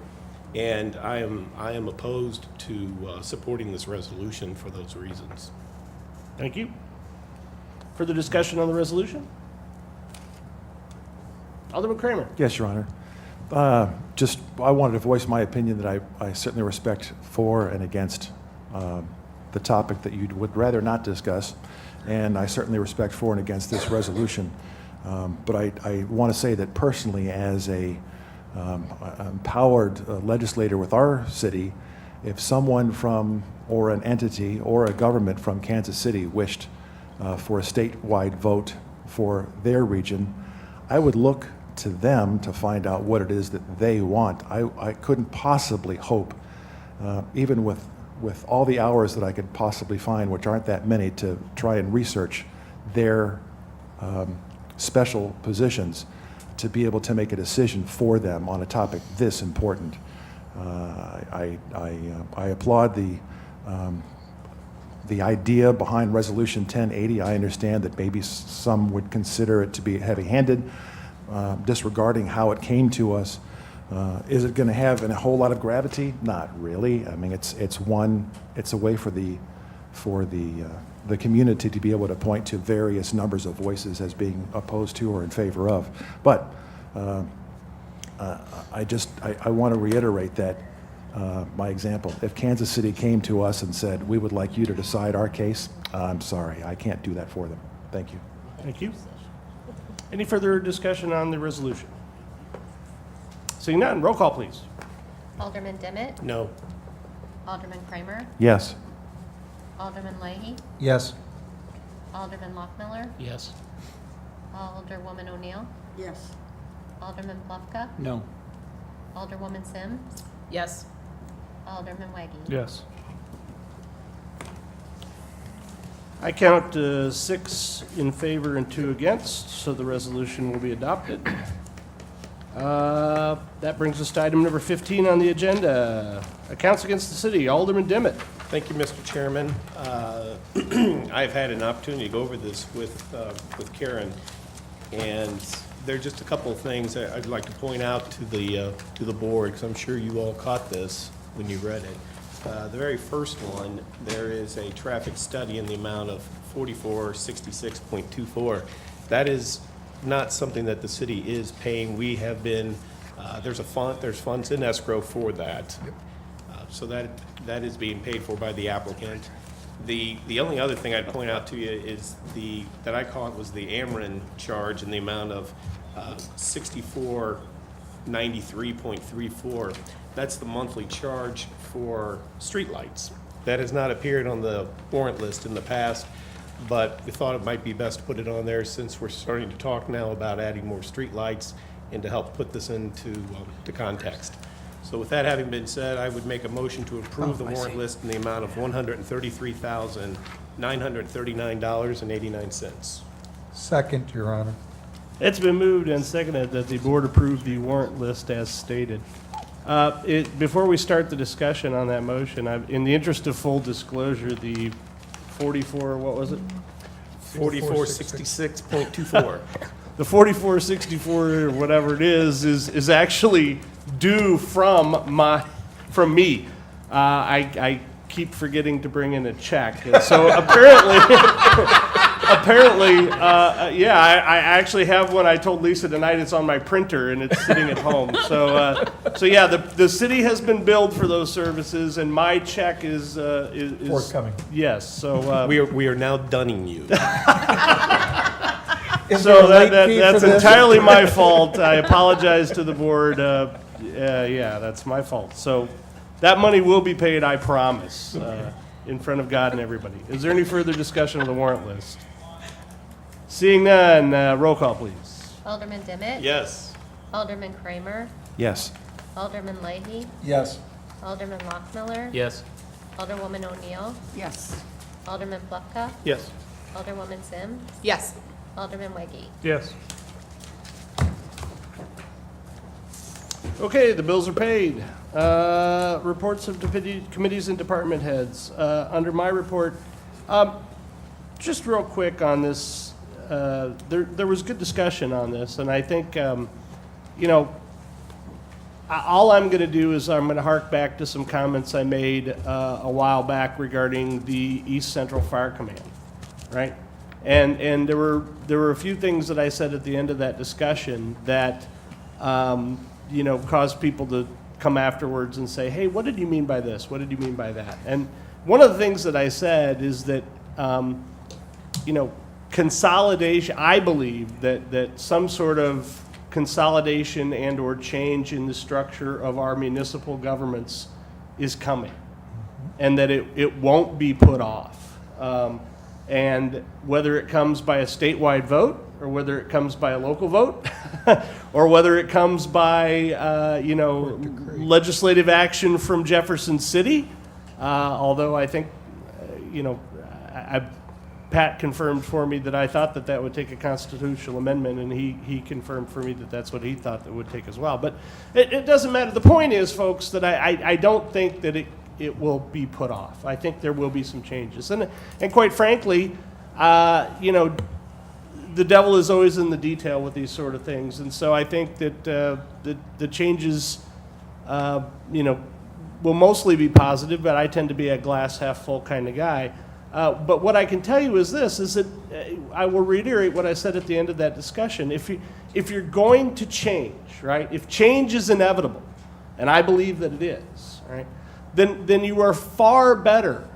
And I am opposed to supporting this resolution for those reasons. Thank you. Further discussion on the resolution? Alderman Kramer. Yes, Your Honor. I wanted to voice my opinion that I certainly respect for and against the topic that you would rather not discuss, and I certainly respect for and against this resolution. But I want to say that personally, as a empowered legislator with our city, if someone from, or an entity, or a government from Kansas City wished for a statewide vote for their region, I would look to them to find out what it is that they want. I couldn't possibly hope, even with all the hours that I could possibly find, which aren't that many, to try and research their special positions, to be able to make a decision for them on a topic this important. I applaud the idea behind Resolution 1080. I understand that maybe some would consider it to be heavy-handed, disregarding how it came to us. Is it going to have a whole lot of gravity? Not really. I mean, it's a way for the community to be able to point to various numbers of voices as being opposed to or in favor of. But I want to reiterate that my example. If Kansas City came to us and said, we would like you to decide our case, I'm sorry, I can't do that for them. Thank you. Thank you. Any further discussion on the resolution? Seeing none, roll call, please. Alderman Demmett. No. Alderman Kramer. Yes. Alderman Leahy. Yes. Alderman Lockmiller. Yes. Alderwoman O'Neill. Yes. Alderman Plufka. No. Alderwoman Sims. Yes. Alderman Waggy. Yes. I count 6 in favor and 2 against, so the resolution will be adopted. That brings us to item number 15 on the agenda. Accounts against the city. Alderman Demmett. Thank you, Mr. Chairman. I've had an opportunity to go over this with Karen, and there are just a couple of things that I'd like to point out to the board, because I'm sure you all caught this when you read it. The very first one, there is a traffic study in the amount of $4466.24. That is not something that the city is paying. We have been, there's funds in escrow for that. So that is being paid for by the applicant. The only other thing I'd point out to you is that I caught was the Ameren charge in the amount of $6493.34. That's the monthly charge for streetlights. That has not appeared on the warrant list in the past, but we thought it might be best to put it on there since we're starting to talk now about adding more streetlights and to help put this into to context. So with that having been said, I would make a motion to approve the warrant list in the amount of $133,939.89. Second, Your Honor. It's been moved and seconded that the board approve the warrant list as stated. Before we start the discussion on that motion, in the interest of full disclosure, the 4466.24. The 4464, whatever it is actually due from me. I keep forgetting to bring in a check, and so apparently, I actually have one. I told Lisa tonight it's on my printer and it's sitting at home. So yeah, the city has been billed for those services, and my check is Forthcoming. Yes. So We are now dunning you. Is there a so late fee that's for this? entirely my fault. I apologize to the board. Yeah, that's my fault. So that money will be paid, I promise, in front of God and everybody. Is there any further discussion of the warrant list? Seeing none, roll call, please. Alderman Demmett. Yes. Alderman Kramer. Yes. Alderman Leahy. Yes. Alderman Lockmiller. Yes. Alderwoman O'Neill. Yes. Alderman Plufka. Yes. Alderwoman Sims. Yes. Alderman Waggy. Yes. Okay, the bills are paid. Reports of committees and department heads. Under my report, just real quick on this, there was good discussion on this, and I think, all I'm going to do is I'm going to hark back to some comments I made a while back regarding the East Central Fire Command, right? And there were a few things that I said at the end of that discussion that caused people to come afterwards and say, hey, what did you mean by this? What did you mean by that? And one of the things that I said is that consolidation, I believe that some sort of consolidation and or change in the structure of our municipal governments is coming, and that it won't be put off. And whether it comes by a statewide vote, or whether it comes by a local vote, or whether it comes by legislative action from Jefferson City, although I think Pat confirmed for me that I thought that would take a constitutional amendment, and he confirmed for me that that's what he thought that would take as well. But it doesn't matter. The point is, folks, that I don't think that it will be put off. I think there will be some changes. And quite frankly, the devil is always in the detail with these sort of things. And so I think that the changes, will mostly be positive, but I tend to be a glass half full kind of guy. But what I can tell you is this, is that I will reiterate what I said at the end of that discussion. If you're going to change, right, if change is inevitable, and I believe that it is, right, then you are far better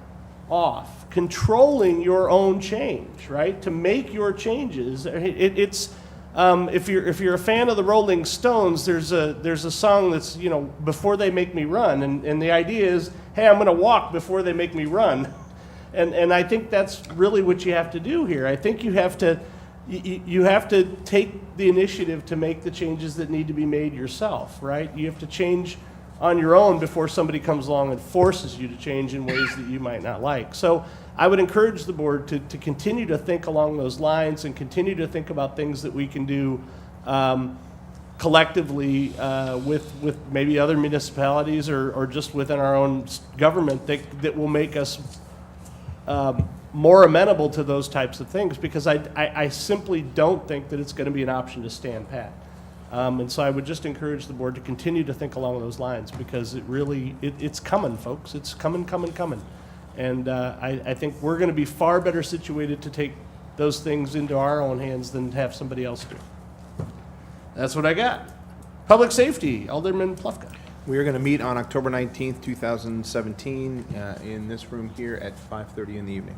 off controlling your own change, right, to make your changes. It's if you're a fan of the Rolling Stones, there's a song that's, Before They Make Me Run, and the idea is, hey, I'm going to walk before they make me run. And I think that's really what you have to do here. I think you have to take the initiative to make the changes that need to be made yourself, right? You have to change on your own before somebody comes along and forces you to change in ways that you might not like. So I would encourage the board to continue to think along those lines and continue to think about things that we can do collectively with maybe other municipalities or just within our own government that will make us more amenable to those types of things, because I simply don't think that it's going to be an option to stand pat. And so I would just encourage the board to continue to think along those lines, because it's coming, folks. It's coming. And I think we're going to be far better situated to take those things into our own hands than have somebody else do. That's what I got. Public safety, Alderman Plufka. We are going to meet on October 19th, 2017, in this room here at 5:30 in the evening.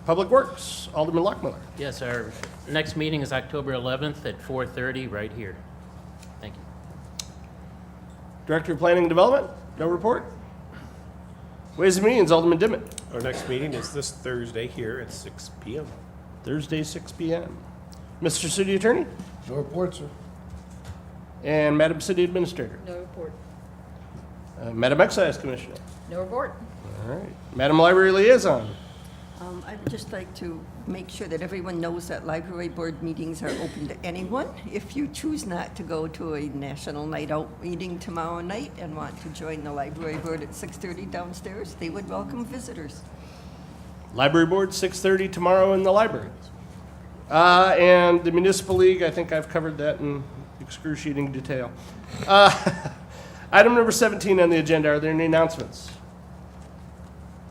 Public Works, Alderman Lockmiller. Yes, our next meeting is October 11th at 4:30 right here. Thank you. Director of Planning and Development, no report. Ways and Means, Alderman Dimmitt. Our next meeting is this Thursday here at 6 p.m. Thursday, 6 p.m. Mr. City Attorney? No report, sir. And Madam City Administrator? No report. Madam Excise Commissioner? No report. All right. Madam Library Liaison? I would just like to make sure that everyone knows that library board meetings are open to anyone. If you choose not to go to a National Night Out meeting tomorrow night and want to join the library board at 6:30 downstairs, they would welcome visitors. Library Board, 6:30 tomorrow in the library. And the Municipal League, I think I've covered that in excruciating detail. Item number 17 on the agenda, are there any announcements?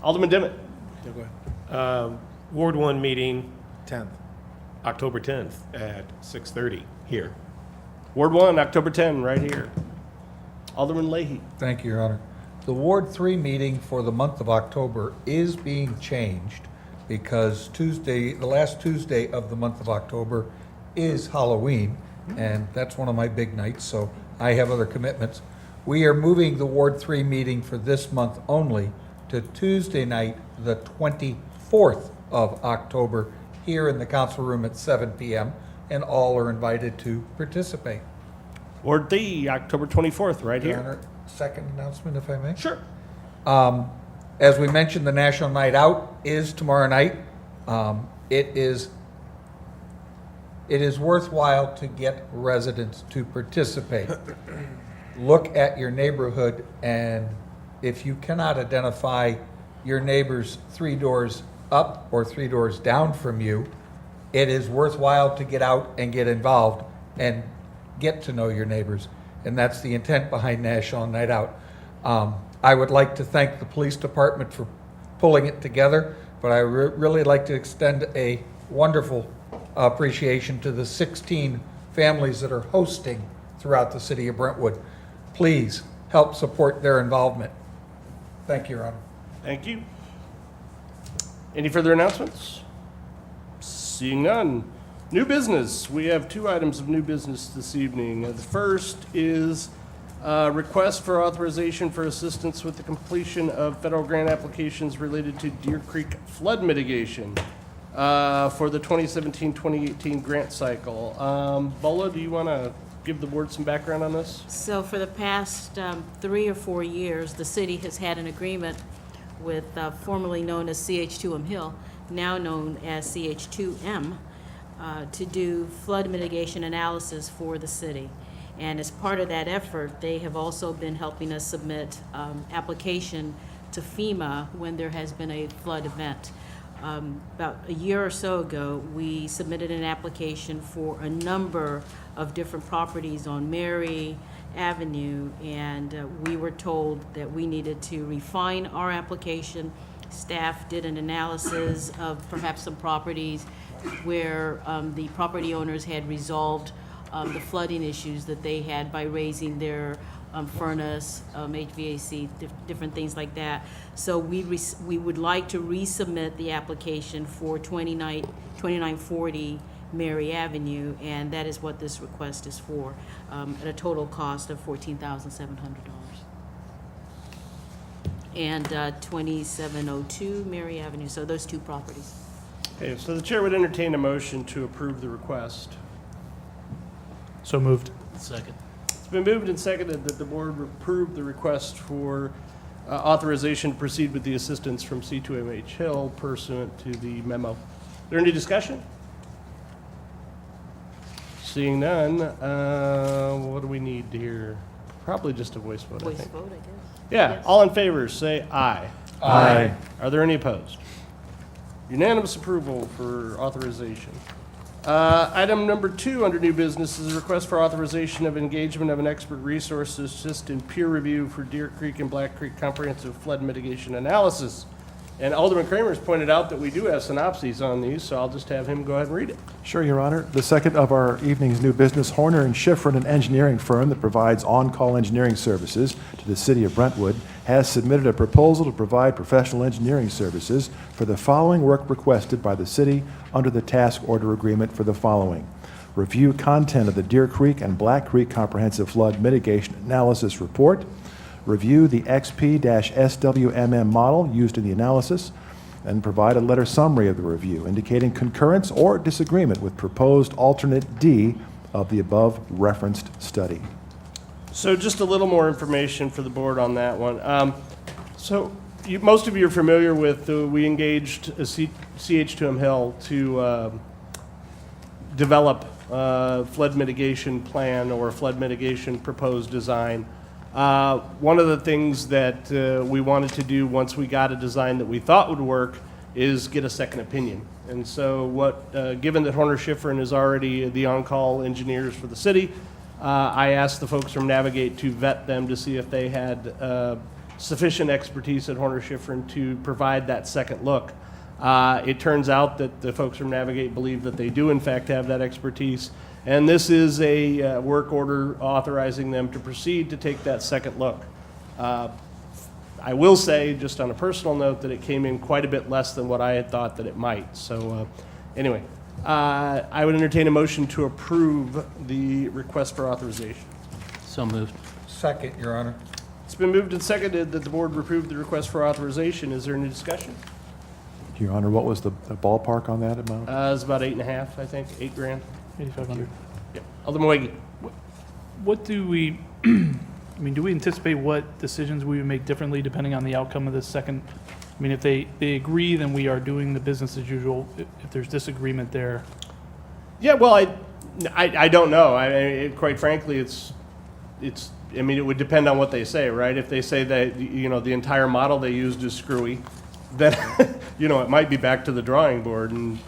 Alderman Dimmitt. Yeah, go ahead. Ward 1 meeting, 10th, October 10th at 6:30 here. Ward 1, October 10, right here. Alderman Leahy. Thank you, Your Honor. The Ward 3 meeting for the month of October is being changed because the last Tuesday of the month of October is Halloween, and that's one of my big nights, so I have other commitments. We are moving the Ward 3 meeting for this month only to Tuesday night, the 24th of October, here in the council room at 7 p.m., and all are invited to participate. Ward 3, October 24th, right Your here. Honor, second announcement, if I may? Sure. As we mentioned, the National Night Out is tomorrow night. It is it is worthwhile to get residents to participate. Look at your neighborhood, and if you cannot identify your neighbors 3 doors up or 3 doors down from you, it is worthwhile to get out and get involved and get to know your neighbors. And that's the intent behind National Night Out. I would like to thank the police department for pulling it together, but I really like to extend a wonderful appreciation to the 16 families that are hosting throughout the city of Brentwood. Please help support their involvement. Thank you, Your Honor. Thank you. Any further announcements? Seeing none. New business. We have 2 items of new business this evening. The first is request for authorization for assistance with the completion of federal grant applications related to Deer Creek flood mitigation for the 2017-2018 grant cycle. Bola, do you want to give the board some background on this? So for the past 3 or 4 years, the city has had an agreement with formerly known as CH2M Hill, now known as CH2M, to do flood mitigation analysis for the city. And as part of that effort, they have also been helping us submit application to FEMA when there has been a flood event. About a year or so ago, we submitted an application for a number of different properties on Mary Avenue, and we were told that we needed to refine our application. Staff did an analysis of perhaps some properties where the property owners had resolved the flooding issues that they had by raising their furnace, HVAC, different things like that. So we would like to resubmit the application for 2940 Mary Avenue, and that is what this request is for, at a total cost of $14,700. And 2702 Mary Avenue, so those 2 properties. Okay, so the chair would entertain a motion to approve the request. So moved. Second. It's been moved and seconded that the board approve the request for authorization to proceed with the assistance from C2MH Hill pursuant to the memo. Is there any discussion? Seeing none, what do we need here? Probably just a voice vote, I Voice think. vote, I guess. Yeah, Yes. all in favor, say aye. Aye. Are there any opposed? Unanimous approval for authorization. Item number 2 under new business is a request for authorization of engagement of an expert resource to assist in peer review for Deer Creek and Black Creek comprehensive flood mitigation analysis. And Alderman Kramer has pointed out that we do have synopses on these, so I'll just have him go ahead and read it. Sure, Your Honor. The second of our evening's new business, Horner and Schifrin, an engineering firm that provides on-call engineering services to the city of Brentwood, has submitted a proposal to provide professional engineering services for the following work requested by the city under the task order agreement for the following: review content of the Deer Creek and Black Creek Comprehensive Flood Mitigation Analysis Report, review the XP-SWMM model used in the analysis, and provide a letter summary of the review indicating concurrence or disagreement with proposed alternate D of the above referenced study. So just a little more information for the board on that one. Most of you are familiar with, we engaged a CH2M Hill to develop a flood mitigation plan or a flood mitigation proposed design. One of the things that we wanted to do once we got a design that we thought would work is get a second opinion. And so given that Horner Schifrin is already the on-call engineers for the city, I asked the folks from Navigate to vet them to see if they had sufficient expertise at Horner Schifrin to provide that second look. It turns out that the folks from Navigate believe that they do in fact have that expertise, and this is a work order authorizing them to proceed to take that second look. I will say, just on a personal note, that it came in quite a bit less than what I had thought that it might. So anyway, I would entertain a motion to approve the request for authorization. So moved. Second, Your Honor. It's been moved and seconded that the board approve the request for authorization. Is there any discussion? Your Honor, what was the ballpark on that amount? It's about $8.5, I think, $8,000. 8,500. Yep. Alderman Wege. What do we, I mean, do we anticipate what decisions we would make differently depending on the outcome of this second? I mean, if they agree, then we are doing the business as usual. If there's disagreement there, Yeah, well, I don't know. Quite frankly, I mean, it would depend on what they say, right? If they say that, the entire model they used is screwy, then, it might be back to the drawing board and,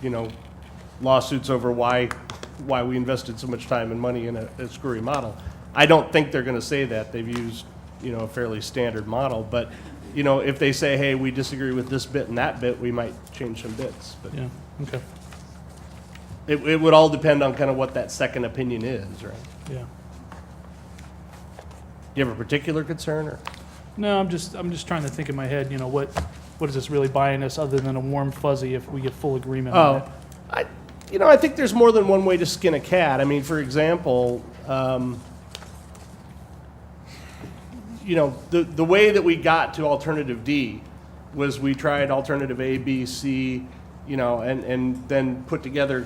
lawsuits over why we invested so much time and money in a screwy model. I don't think they're going to say that. They've used, a fairly standard model. But, if they say, hey, we disagree with this bit and that bit, we might change some bits. But Yeah, okay, it would all depend on kind of what that second opinion is, right? yeah. Do you have a particular concern, or? No, I'm just trying to think in my head, what is this really buying us other than a warm fuzzy if we get full agreement on it? I think there's more than one way to skin a cat. I mean, for example, the way that we got to alternative D was we tried alternative A, B, C, and then put together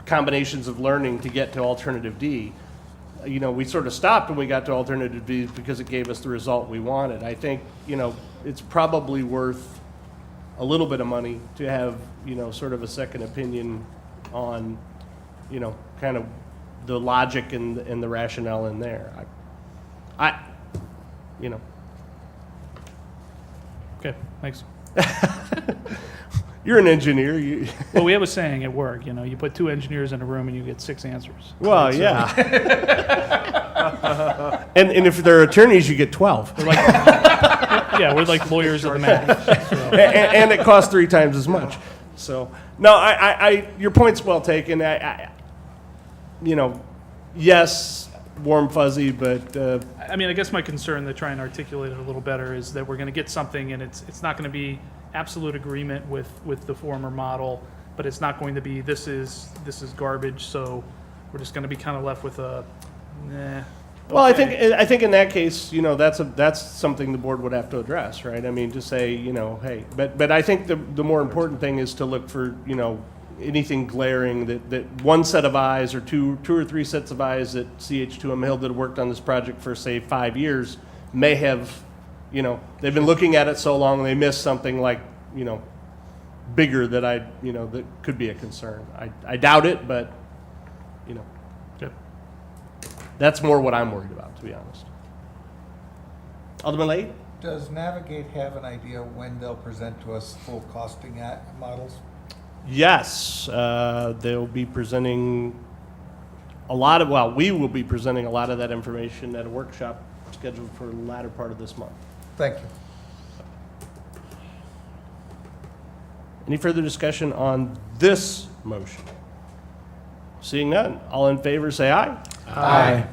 combinations of learning to get to alternative D. We sort of stopped when we got to alternative D because it gave us the result we wanted. I think, it's probably worth a little bit of money to have, sort of a second opinion on, kind of the logic and the rationale in there. Okay, thanks. You're an engineer. Well, we have a saying at work, you put 2 engineers in a room and you get 6 answers. Well, Right, so- yeah. and if they're attorneys, you get 12. We're like, yeah, we're like lawyers of the math. So. And it costs 3 times as much. So, no, your point's well taken. Yes, warm fuzzy, but I mean, I guess my concern, to try and articulate it a little better, is that we're going to get something and it's not going to be absolute agreement with the former model, but it's not going to be this is garbage, so we're just going to be kind of left with a nah. Well, okay. I think in that case, that's something the board would have to address, right? I mean, to say, hey, but I think the more important thing is to look for, anything glaring that one set of eyes or two or three sets of eyes at CH2M Hill that have worked on this project for, say, 5 years may have, they've been looking at it so long they missed something like, bigger that that could be a concern. I doubt it, but, Yep. that's more what I'm worried about, to be honest. Alderman Lade? Does Navigate have an idea when they'll present to us full costing models? Yes, they'll be presenting we will be presenting a lot of that information at a workshop scheduled for the latter part of this month. Thank you. Any further discussion on this motion? Seeing none, all in favor say aye. Aye.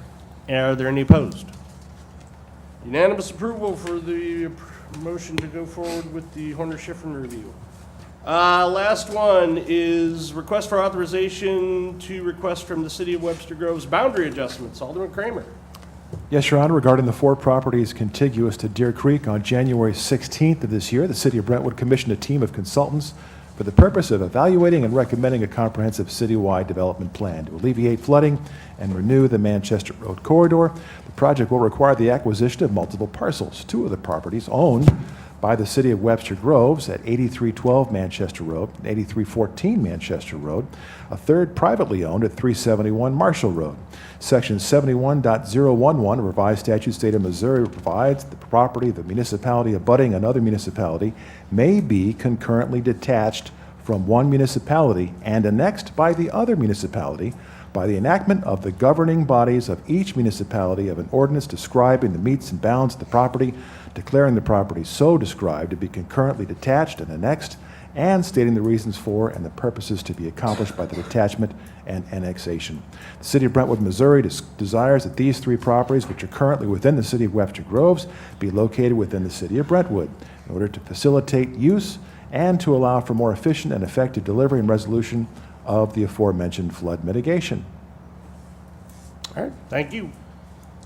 And are there any opposed? Unanimous approval for the motion to go forward with the Horner-Schifrin review. Last one is request for authorization to request from the City of Webster Grove's boundary adjustments. Alderman Kramer. Yes, Your Honor, regarding the 4 properties contiguous to Deer Creek, on January 16th of this year, the City of Brentwood commissioned a team of consultants for the purpose of evaluating and recommending a comprehensive citywide development plan to alleviate flooding and renew the Manchester Road corridor. The project will require the acquisition of multiple parcels. 2 of the properties owned by the City of Webster Groves at 8312 Manchester Road and 8314 Manchester Road, a third privately owned at 371 Marshall Road. Section 71.011 Revised Statute State of Missouri provides the property of the municipality abutting another municipality may be concurrently detached from one municipality and annexed by the other municipality by the enactment of the governing bodies of each municipality of an ordinance describing the metes and bounds of the property, declaring the property so described to be concurrently detached and annexed, and stating the reasons for and the purposes to be accomplished by the detachment and annexation. The City of Brentwood, Missouri desires that these 3 properties, which are currently within the City of Webster Groves, be located within the City of Brentwood in order to facilitate use and to allow for more efficient and effective delivery and resolution of the aforementioned flood mitigation. All right, thank you.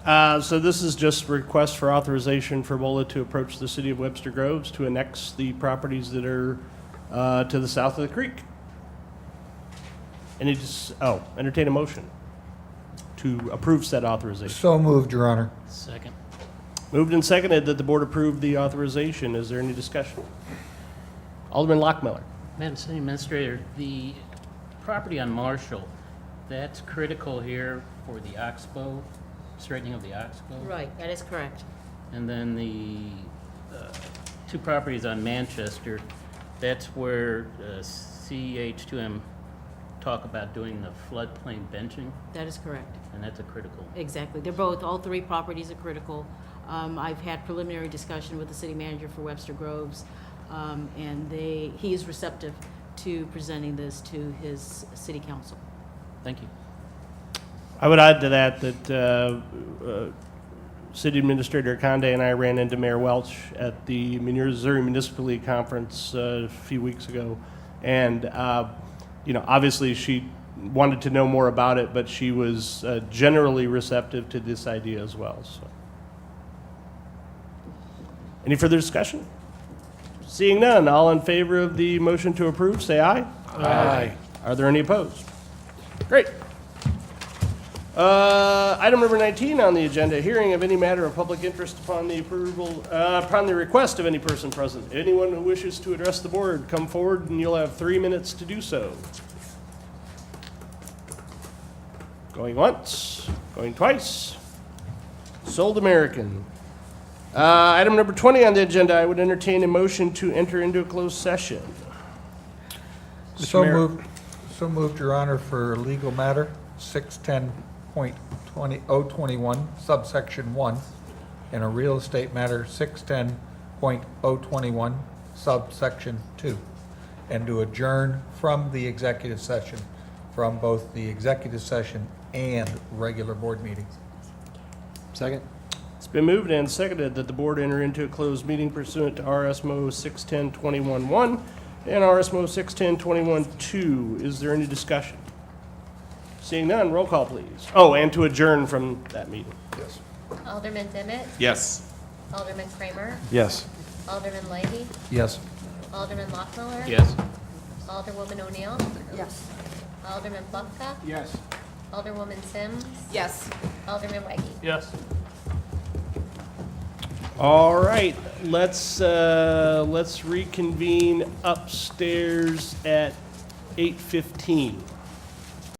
So this is just request for authorization for BOLA to approach the City of Webster Groves to annex the properties that are to the south of the creek. And entertain a motion to approve said authorization. So moved, Your Honor. Second. Moved and seconded that the board approve the authorization. Is there any discussion? Alderman Lockmiller. Madam City Administrator, the property on Marshall, That's critical here for the oxbow, straightening of the oxbow. Right, that is correct. And then the two properties on Manchester, that's where CH2M talk about doing the floodplain benching, That is correct. and that's a critical. Exactly. They're both, all three properties are critical. I've had preliminary discussion with the city manager for Webster Groves, and he is receptive to presenting this to his city council. Thank you. I would add to that City Administrator Conde and I ran into Mayor Welch at the Missouri Municipal League Conference a few weeks ago. And, obviously she wanted to know more about it, but she was generally receptive to this idea as well. So, any further discussion? Seeing none, all in favor of the motion to approve, say aye. Aye. Are there any opposed? Great. Item number 19 on the agenda, hearing of any matter of public interest upon the upon the request of any person present. Anyone who wishes to address the board, come forward and you'll have 3 minutes to do so. Going once, going twice. Sold American. Item number 20 on the agenda, I would entertain a motion to enter into a closed session. So Mayor. moved, Your Honor, for legal matter, 610.021, subsection 1, and a real estate matter, 610.021, subsection 2, and to adjourn from the executive session, from both the executive session and regular board meeting. Second? It's been moved and seconded that the board enter into a closed meeting pursuant to RSMO 610-21-1 and RSMO 610-21-2. Is there any discussion? Seeing none, roll call, please. Oh, and to adjourn from that meeting. Yes. Alderman Demmett. Yes. Alderman Kramer. Yes. Alderman Leahy. Yes. Alderman Lockmiller. Yes. Alderwoman O'Neill. Yes. Alderman Plufka. Yes. Alderwoman Sims. Yes. Alderman Weggie. Yes. All right, let's reconvene upstairs at 8:15.